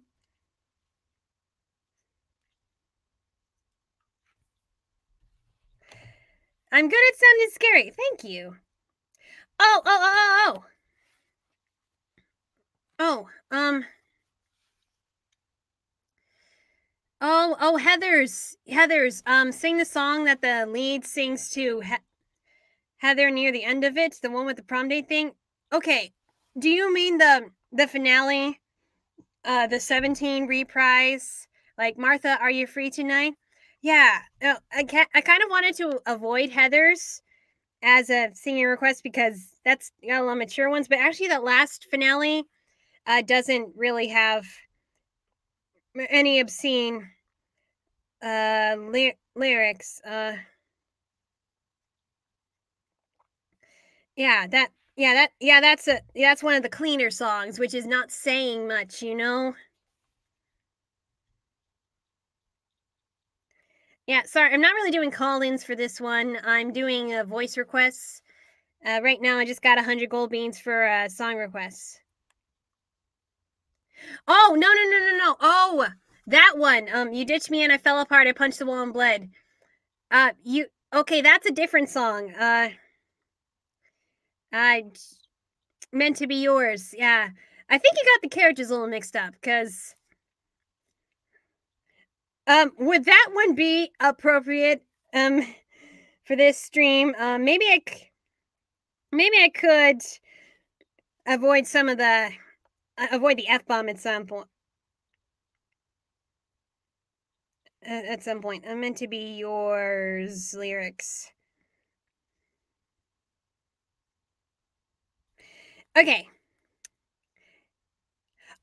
good at sounding scary. Thank you. Oh, Heather's, sing the song that the lead sings to Heather near the end of it, the one with the prom date thing. Okay, do you mean the finale, the 17 reprise, like Martha, are you free tonight? Yeah, I kind of wanted to avoid Heather's as a singing request because that's got a lot of mature ones, but actually that last finale doesn't really have any obscene lyrics. That's one of the cleaner songs, which is not saying much, you know. Yeah, sorry, I'm not really doing call-ins for this one. I'm doing voice requests. Right now, I just got 100 gold beans for song requests. Oh, no. Oh, that one. You ditched me and I fell apart. I punched the wall and bled. Okay, that's a different song. I meant to be yours. Yeah. I think you got the characters a little mixed up, because would that one be appropriate for this stream? Maybe I could avoid the F-bomb at some point. At some point. I'm meant to be yours lyrics. Okay.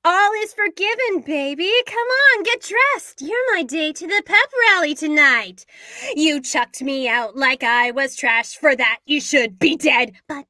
All is forgiven, baby. Come on, get dressed. You're my date to the pep rally tonight. You chucked me out like I was trash. For that, you should be dead. But,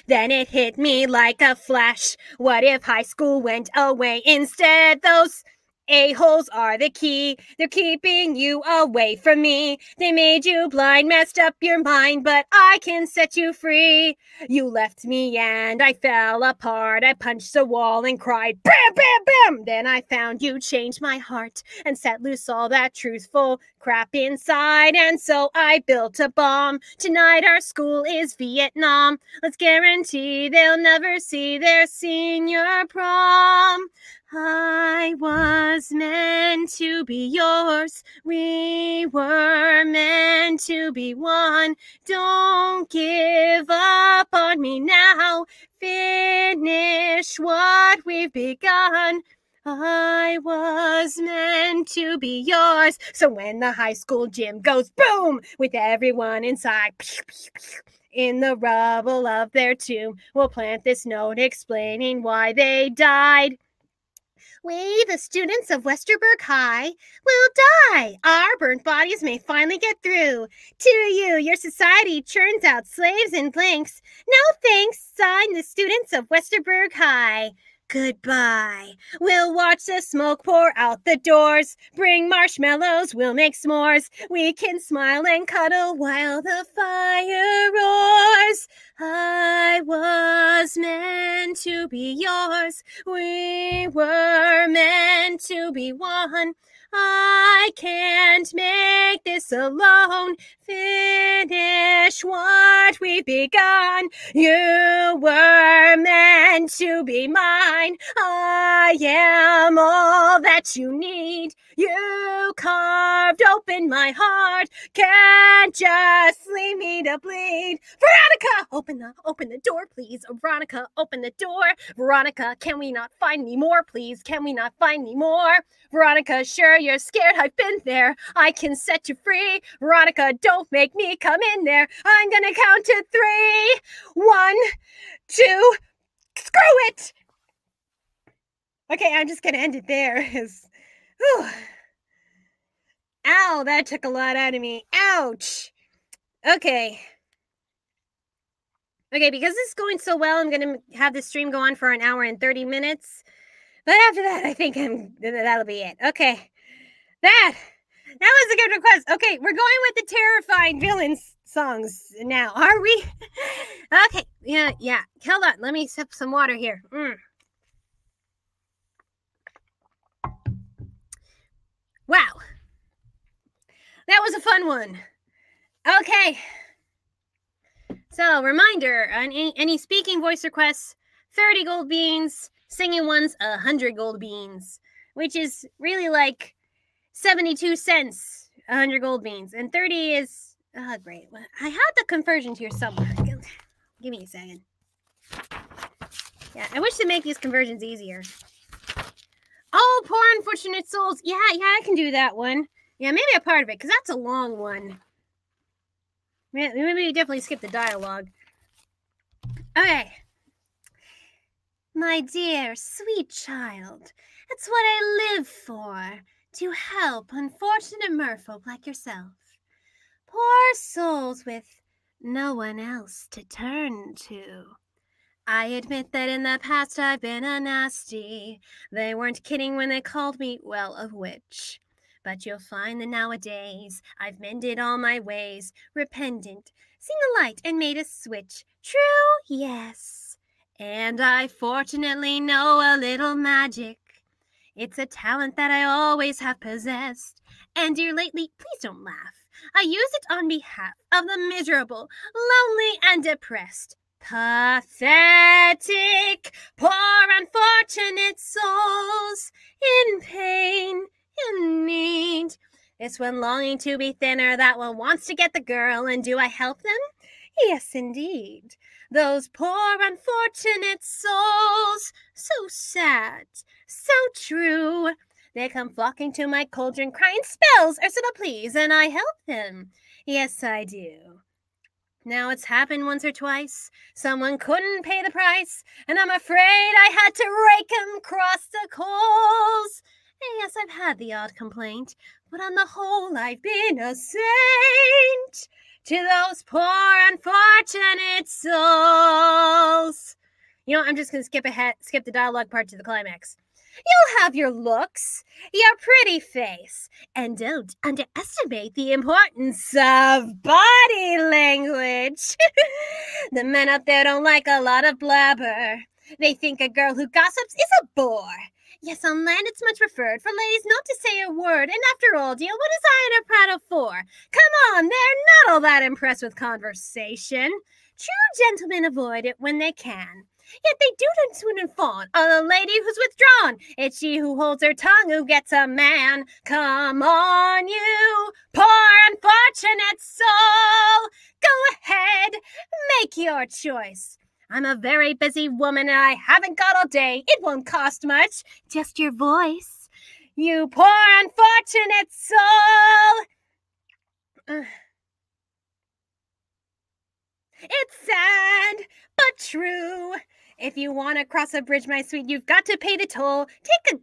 then it hit me like a flash. What if high school went away instead? Those a-holes are the key. They're keeping you away from me. They made you blind, messed up your mind, but I can set you free. You left me and I fell apart. I punched the wall and cried, bam, bam, bam. Then I found you, changed my heart, and set loose all that truthful crap inside. And so I built a bomb. Tonight our school is Vietnam. Let's guarantee they'll never see their senior prom. I was meant to be yours. We were meant to be one. Don't give up on me now. Finish what we've begun. I was meant to be yours. So when the high school gym goes boom, with everyone inside, in the rubble of their tomb, we'll plant this note explaining why they died. We, the students of Westerberg High, will die. Our burnt bodies may finally get through. To you, your society churns out slaves and blanks. No thanks, sign the students of Westerberg High. Goodbye. We'll watch the smoke pour out the doors. Bring marshmallows, we'll make s'mores. We can smile and cuddle while the fire roars. I was meant to be yours. We were meant to be one. I can't make this alone. Finish what we've begun. You were meant to be mine. I am all that you need. You carved open my heart. Can't just leave me to bleed. Veronica, open the door, please. Veronica, open the door. Veronica, can we not find any more, please? Can we not find any more? Veronica, sure you're scared. I've been there. I can set you free. Veronica, don't make me come in there. I'm gonna count to 3. 1, 2, screw it! Okay, I'm just gonna end it there. Ow, that took a lot out of me. Ouch. Okay, because this is going so well, I'm gonna have this stream go on for 1 hour and 30 minutes. But after that, I think that'll be it. Okay, that was a good request. Okay, we're going with the terrifying villains songs now, are we? Okay, yeah. Hold on, let me sip some water here. Wow, that was a fun one. Okay, so reminder, on any speaking voice requests, 30 gold beans, singing ones, 100 gold beans, which is really like 72 cents, 100 gold beans, and 30 is, great. I had the conversions here somewhere. Give me a second. Yeah, I wish to make these conversions easier. Oh, poor unfortunate souls. Yeah, I can do that one. Yeah, maybe a part of it, because that's a long one. Maybe definitely skip the dialogue. Okay. My dear, sweet child, it's what I live for, to help unfortunate merfolk like yourself. Poor souls with no one else to turn to. I admit that in the past I've been a nasty. They weren't kidding when they called me, well, a witch. But you'll find that nowadays I've mended all my ways, repentant, seen the light and made a switch. True, yes. And I fortunately know a little magic. It's a talent that I always have possessed. And dear lately, please don't laugh. I use it on behalf of the miserable, lonely, and depressed. Pathetic, poor, unfortunate souls in pain, in need. It's when longing to be thinner that one wants to get the girl, and do I help them? Yes, indeed. Those poor, unfortunate souls, so sad, so true. They come flocking to my cauldron, crying spells, Ursula, please, and I help them. Yes, I do. Now it's happened once or twice. Someone couldn't pay the price, and I'm afraid I had to rake 'em across the coals. And yes, I've had the odd complaint, but on the whole, I've been a saint to those poor, unfortunate souls. You know, I'm just going to skip the dialogue part to the climax. You'll have your looks, your pretty face, and don't underestimate the importance of body language. The men up there don't like a lot of blabber. They think a girl who gossips is a bore. Yes, on land it's much preferred for ladies not to say a word, and after all, dear, what is I in a Prado for? Come on, they're not all that impressed with conversation. True gentlemen avoid it when they can. Yet they do swoon and fawn on a lady who's withdrawn. It's she who holds her tongue who gets a man. Come on, you poor unfortunate soul. Go ahead, make your choice. I'm a very busy woman and I haven't got all day. It won't cost much, just your voice. You poor unfortunate soul. It's sad, but true. If you want to cross a bridge, my sweet, you've got to pay the toll. Take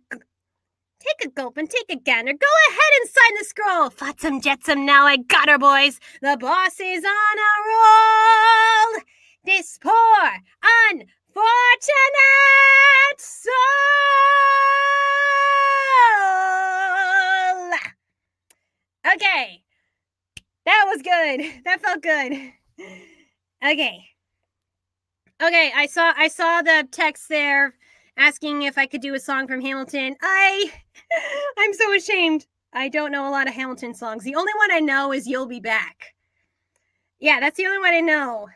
a gulp and take a gander. Go ahead and sign the scroll. Flotsam jetsam, now I got her, boys. The boss is on a roll. This poor, unfortunate soul. Okay. That was good. That felt good. Okay. Okay, I saw the text there asking if I could do a song from Hamilton. I'm so ashamed. I don't know a lot of Hamilton songs. The only one I know is You'll Be Back. Yeah, that's the only one I know.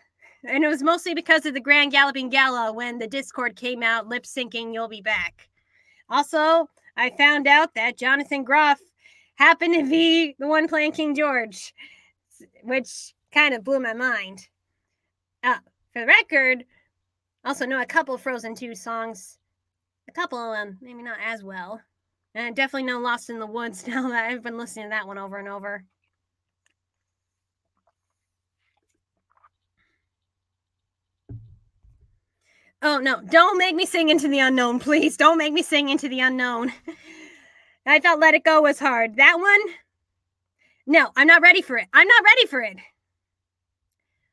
And it was mostly because of the Grand Galloping Gala when the Discord came out lip syncing You'll Be Back. Also, I found out that Jonathan Groff happened to be the one playing King George, which kind of blew my mind. For the record, also know a couple Frozen 2 songs. A couple of them, maybe not as well. And I definitely know Lost in the Woods now that I've been listening to that one over and over. Oh, no. Don't make me sing Into the Unknown, please. Don't make me sing Into the Unknown. I thought Let It Go was hard. That one? No, I'm not ready for it. I'm not ready for it.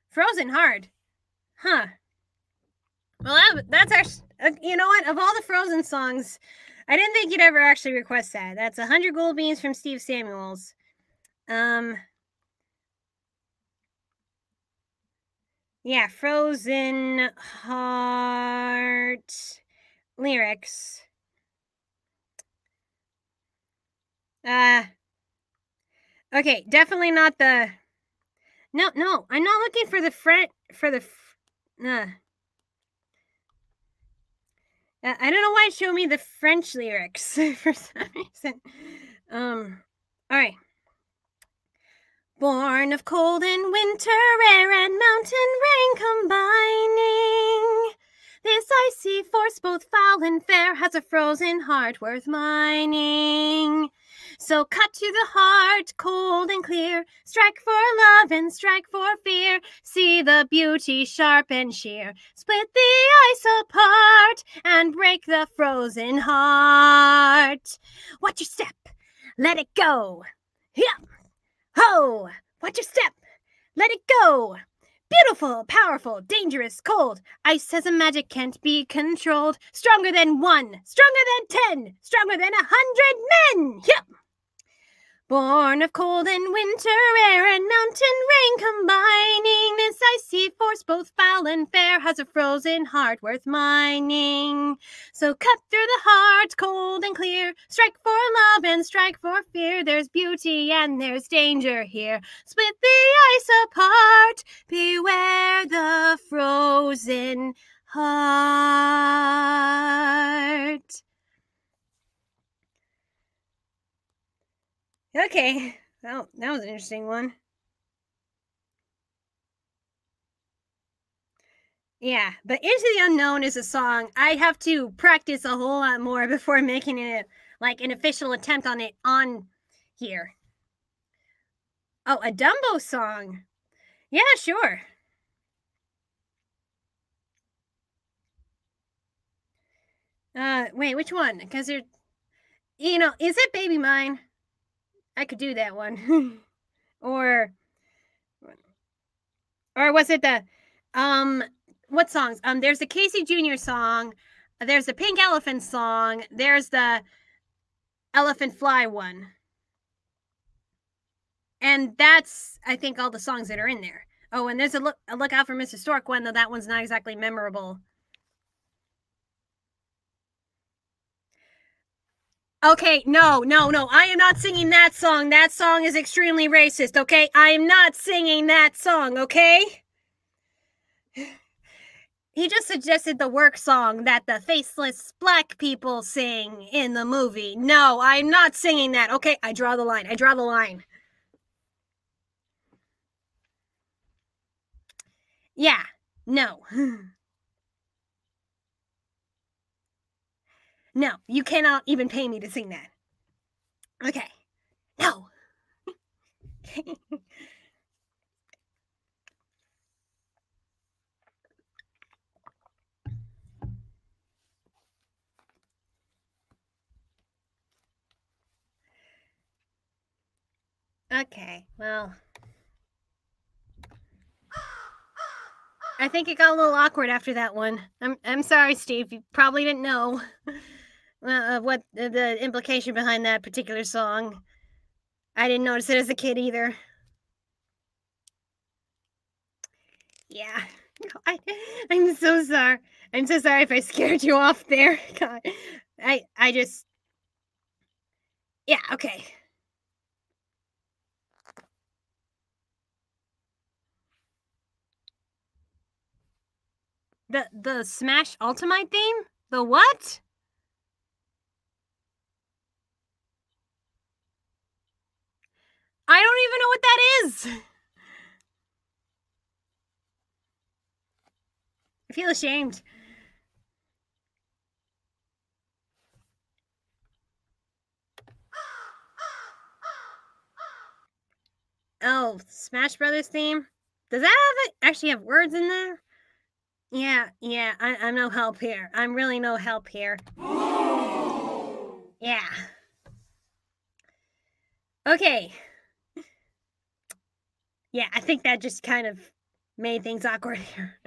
Frozen hard. Huh. Well, that's actually... you know what? Of all the Frozen songs, I didn't think you'd ever actually request that. That's 100 Gold Beans from Steve Samuels. Yeah, Frozen Heart lyrics. Okay, definitely not the... No, I'm not looking for the I don't know why it showed me the French lyrics for some reason. All right. Born of cold and winter air and mountain rain combining, this icy force, both foul and fair, has a frozen heart worth mining. So cut to the heart, cold and clear, strike for love and strike for fear, see the beauty sharp and sheer, split the ice apart and break the frozen heart. Watch your step, let it go. Yeah. Ho! Watch your step! Let it go! Beautiful, powerful, dangerous, cold. Ice has a magic can't be controlled. Stronger than 1, stronger than 10, stronger than 100 men! Yep! Born of cold and winter air and mountain rain combining, this icy force, both foul and fair, has a frozen heart worth mining. So cut through the heart, cold and clear, strike for love and strike for fear. There's beauty and there's danger here. Split the ice apart, beware the frozen heart. Okay, well, that was an interesting one. Yeah, but Into the Unknown is a song I have to practice a whole lot more before making it like an official attempt on it on here. Oh, a Dumbo song. Yeah, sure. Wait, which one? Because there, you know, is it Baby Mine? I could do that one. or was it the, what songs? There's the Casey Jr. song, there's the Pink Elephant song, there's the Elephant Fly one. And that's, I think, all the songs that are in there. Oh, and there's a look out for Mr. Stork one, though that one's not exactly memorable. Okay, no, I am not singing that song. That song is extremely racist, okay? I am not singing that song, okay? He just suggested the work song that the faceless black people sing in the movie. No, I'm not singing that, okay? I draw the line. Yeah, no. No, you cannot even pay me to sing that. Okay. No. Okay, well, I think it got a little awkward after that one. I'm sorry, Steve. You probably didn't know what the implication behind that particular song. I didn't notice it as a kid either. Yeah. I'm so sorry. I'm so sorry if I scared you off there. God. I just... Yeah, okay. The Smash Ultimate theme? The what? I don't even know what that is. I feel ashamed. Oh, Smash Brothers theme? Does that actually have words in there? Yeah, I'm no help here. I'm really no help here. Yeah. Okay. Yeah, I think that just kind of made things awkward here.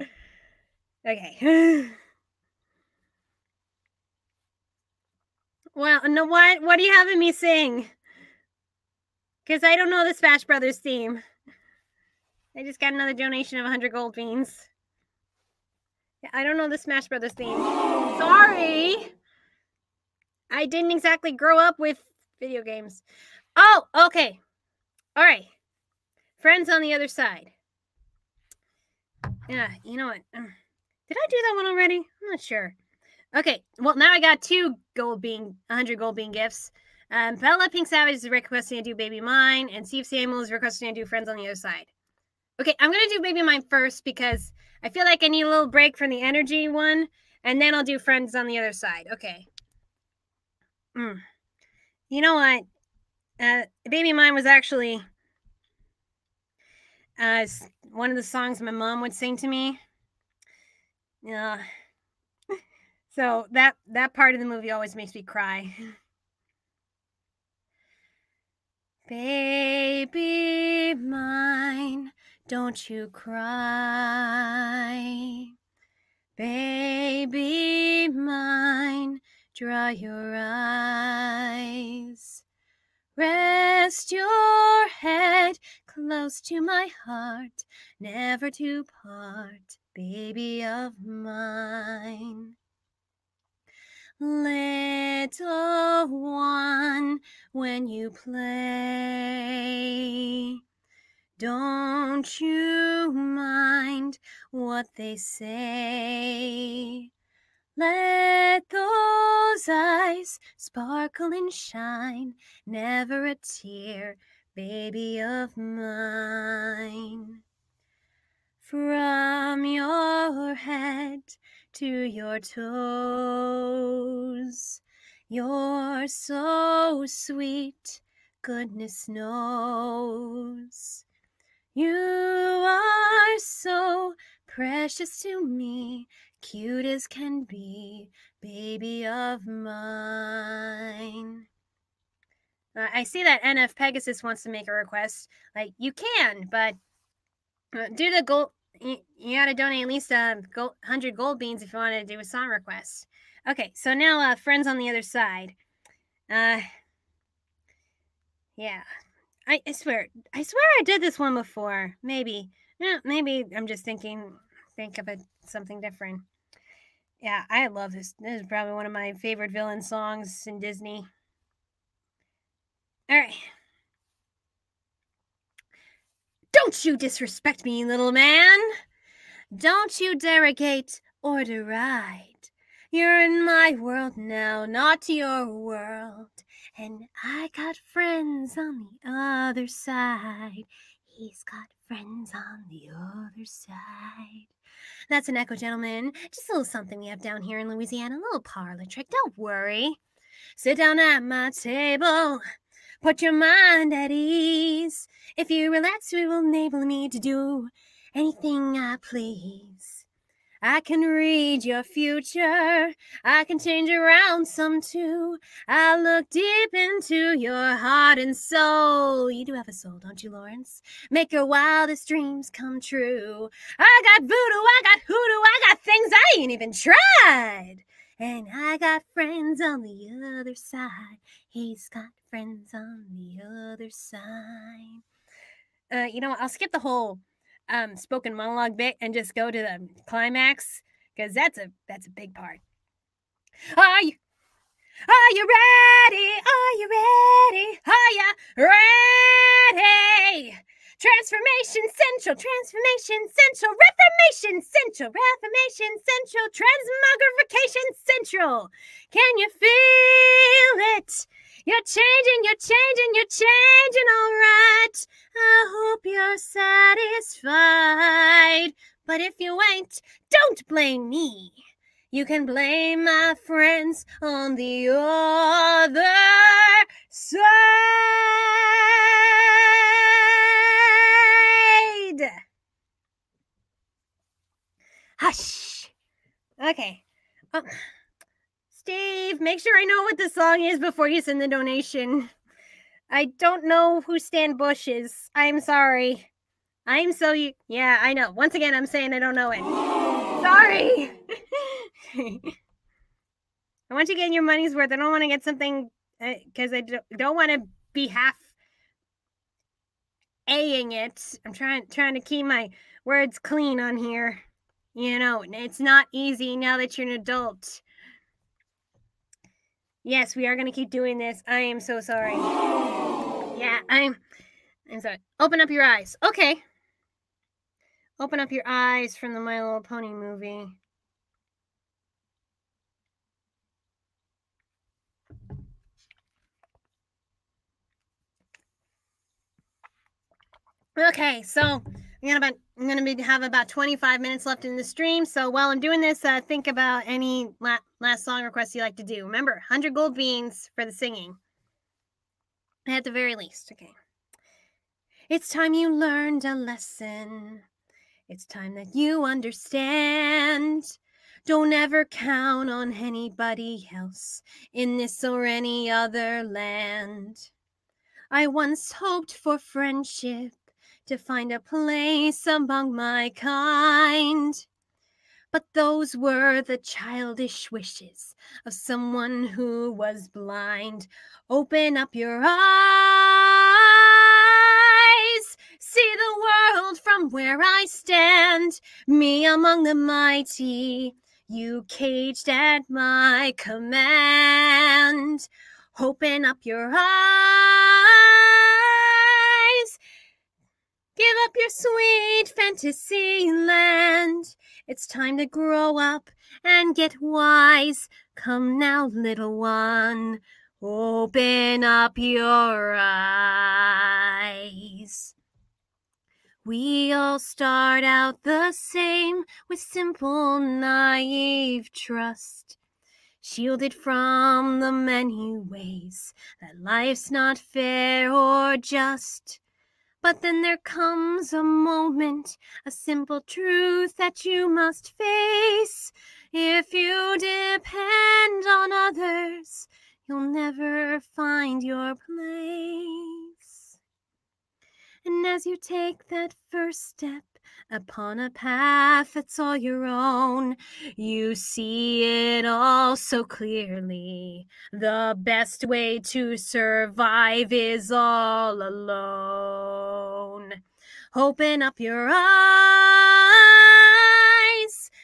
Okay. Well, no, what are you having me sing? Because I don't know the Smash Brothers theme. I just got another donation of 100 gold beans. I don't know the Smash Brothers theme. Sorry! I didn't exactly grow up with video games. Oh, okay. All right. Friends on the other side. Yeah, you know what? Did I do that one already? I'm not sure. Okay, well, now I got 100 gold bean gifts. BellaPinkSavage is requesting I do Baby Mine, and Steve Samuel is requesting I do Friends on the Other Side. Okay, I'm going to do Baby Mine first because I feel like I need a little break from the energy one, and then I'll do Friends on the Other Side. Okay. You know what? Baby Mine was actually one of the songs my mom would sing to me. Yeah. So that part of the movie always makes me cry. Baby mine, don't you cry. Baby mine, dry your eyes. Rest your head close to my heart, never to part, baby of mine. Little one, when you play, don't you mind what they say. Let those eyes sparkle and shine, never a tear, baby of mine. From your head to your toes, you're so sweet, goodness knows. You are so precious to me, cute as can be, baby of mine. I see that NF Pegasus wants to make a request. Like, you can, but do the gold. You gotta donate at least 100 gold beans if you want to do a song request. Okay, so now Friends on the Other Side. Yeah. I swear I did this one before. Maybe. Yeah, maybe I'm just think of it something different. Yeah, I love this. This is probably one of my favorite villain songs in Disney. All right. Don't you disrespect me, little man. Don't you derogate or deride. You're in my world now, not your world. And I got friends on the other side. He's got friends on the other side. That's an echo, gentlemen. Just a little something we have down here in Louisiana. A little parlor trick. Don't worry. Sit down at my table. Put your mind at ease. If you relax, it will enable me to do anything I please. I can read your future. I can change around some too. I'll look deep into your heart and soul. You do have a soul, don't you, Lawrence? Make your wildest dreams come true. I got voodoo, I got hoodoo, I got things I ain't even tried. And I got friends on the other side. He's got friends on the other side. You know what? I'll skip the whole spoken monologue bit and just go to the climax, because that's a big part. Are you ready? Are you ready? Are you ready? Transformation Central, Transformation Central, Reformation Central, Reformation Central, Transmogrification Central. Can you feel it? You're changing, you're changing, you're changing, all right. I hope you're satisfied. But if you ain't, don't blame me. You can blame my friends on the other side. Hush. Okay. Steve, make sure I know what the song is before you send the donation. I don't know who Stan Bush is. I'm sorry. I'm so yeah, I know. Once again, I'm saying I don't know it. Sorry. I want you getting your money's worth. I don't want to get something because I don't want to be half A-ing it. I'm trying to keep my words clean on here. You know, it's not easy now that you're an adult. Yes, we are going to keep doing this. I am so sorry. Yeah, I'm sorry. Open up your eyes. Okay. Open up your eyes from the My Little Pony movie. Okay, so I'm gonna have about 25 minutes left in the stream. So while I'm doing this, think about any last song requests you like to do. Remember, 100 gold beans for the singing, at the very least. Okay. It's time you learned a lesson. It's time that you understand. Don't ever count on anybody else in this or any other land. I once hoped for friendship, to find a place among my kind. But those were the childish wishes of someone who was blind. Open up your eyes, see the world from where I stand, me among the mighty, you caged at my command. Open up your eyes, give up your sweet fantasy land. It's time to grow up and get wise. Come now, little one, open up your eyes. We all start out the same, with simple, naive trust, shielded from the many ways that life's not fair or just. But then there comes a moment, a simple truth that you must face. If you depend on others, you'll never find your place. And as you take that first step upon a path that's all your own, you see it all so clearly. The best way to survive is all alone. Open up your eyes,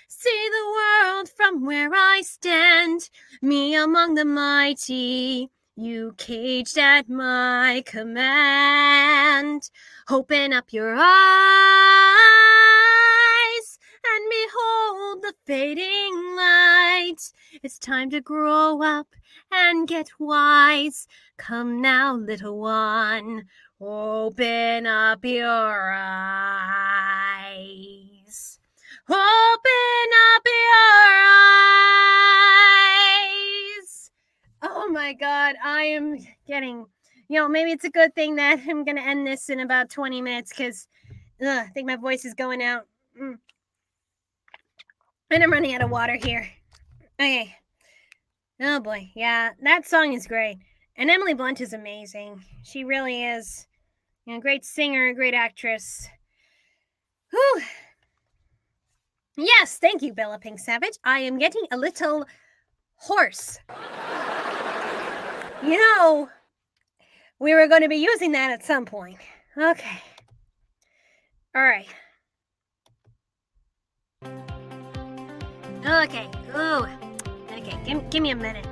see the world from where I stand, me among the mighty, you caged at my command. Open up your eyes and behold the fading light. It's time to grow up and get wise. Come now, little one, open up your eyes. Open up your eyes. Oh my God, I am getting, maybe it's a good thing that I'm going to end this in about 20 minutes because I think my voice is going out. And I'm running out of water here. Okay. Oh boy, yeah, that song is great. And Emily Blunt is amazing. She really is. You know, great singer, great actress. Whew. Yes, thank you, BellaPinkSavage. I am getting a little hoarse. You know, we were going to be using that at some point. Okay. All right. Okay. Ooh. Okay, give me a minute.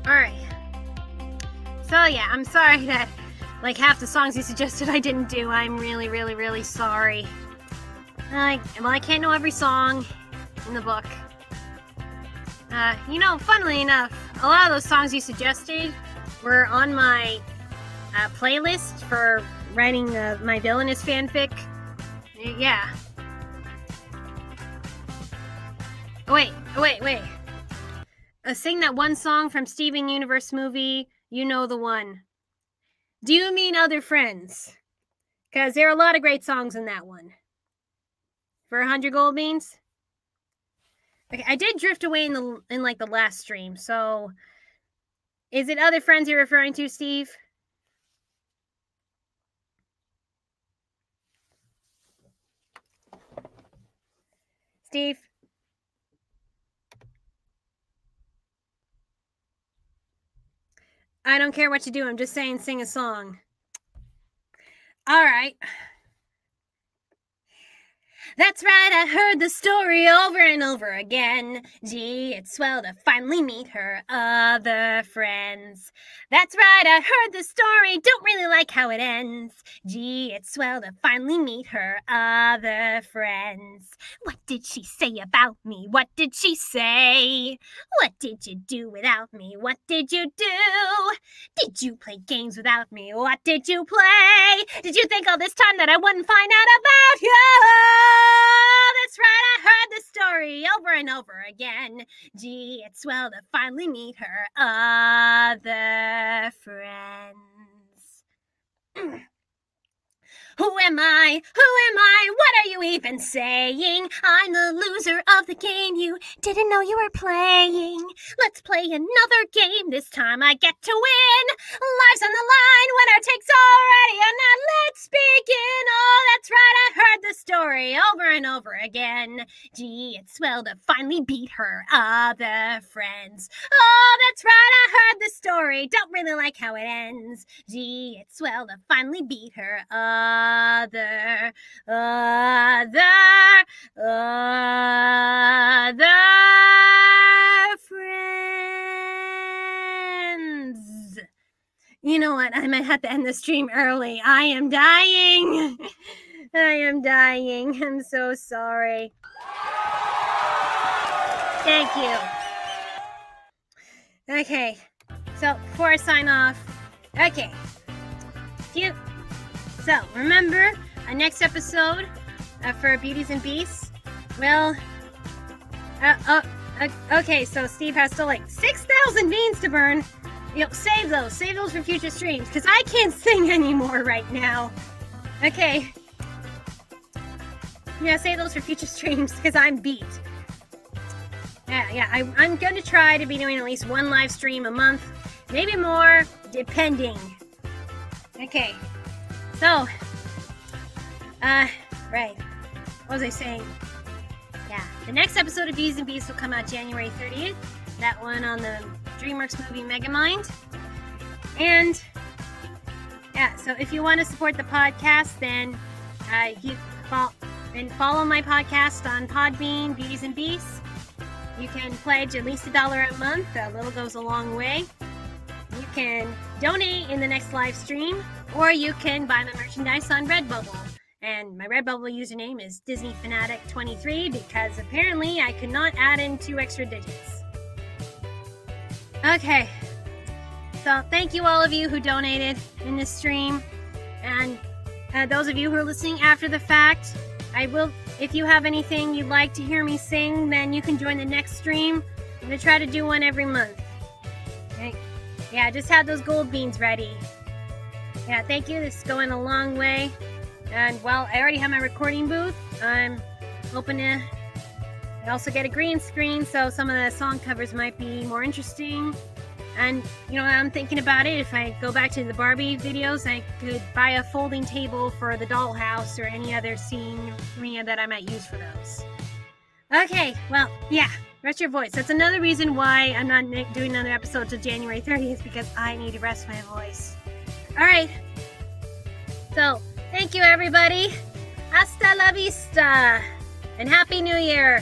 All right. So yeah, I'm sorry that like half the songs you suggested I didn't do. I'm really, really, really sorry. I can't know every song in the book. You know, funnily enough, a lot of those songs you suggested were on my playlist for writing my villainous fanfic. Yeah. Oh, wait. Sing that one song from Steven Universe movie, You Know the One. Do you mean Other Friends? Because there are a lot of great songs in that one. For 100 gold beans? Okay, I did drift away in the last stream, so is it Other Friends you're referring to, Steve? Steve? I don't care what you do, I'm just saying sing a song. All right. That's right, I heard the story over and over again. Gee, it's swell to finally meet her other friends. That's right, I heard the story, don't really like how it ends. Gee, it's swell to finally meet her other friends. What did she say about me? What did she say? What did you do without me? What did you do? Did you play games without me? What did you play? Did you think all this time that I wouldn't find out about you? That's right, I heard the story over and over again. Gee, it's swell to finally meet her other friends. Who am I? What are you even saying? I'm the loser of the game you didn't know you were playing. Let's play another game. This time I get to win. Life's on the line. Winner takes already. And now let's begin. Oh, that's right. I heard the story over and over again. Gee, it's swell to finally beat her other friends. Oh, that's right. I heard the story. Don't really like how it ends. Gee, it's swell to finally beat her other friends. You know what? I might have to end the stream early. I am dying. I'm so sorry. Thank you. Okay. So, before I sign off, okay. So, remember, our next episode for Beauties and Beasts, well, okay, so Steve has still like 6,000 beans to burn. You know, save those for future streams, because I can't sing anymore right now. Okay. Yeah, save those for future streams, because I'm beat. Yeah, I'm going to try to be doing at least one live stream a month, maybe more, depending. Okay. So, right. What was I saying? Yeah, the next episode of Beauties and Beasts will come out January 30th. That one on the DreamWorks movie Megamind. And, yeah, so if you want to support the podcast, then you follow my podcast on Podbean, Beauties and Beasts. You can pledge at least $1 a month. A little goes a long way. You can donate in the next live stream, or you can buy my merchandise on Redbubble. And my Redbubble username is DisneyFanatic23 because apparently I could not add in 2 extra digits. Okay. So thank you all of you who donated in this stream. And those of you who are listening after the fact, if you have anything you'd like to hear me sing, then you can join the next stream. I'm going to try to do one every month. Okay. Yeah, just have those gold beans ready. Yeah, thank you. This is going a long way. And well, I already have my recording booth. I'm hoping to also get a green screen, so some of the song covers might be more interesting. And, you know, I'm thinking about it. If I go back to the Barbie videos, I could buy a folding table for the dollhouse or any other scene that I might use for those. Okay, well, yeah, rest your voice. That's another reason why I'm not doing another episode till January 30th, because I need to rest my voice. All right. So, thank you, everybody. Hasta la vista. And Happy New Year.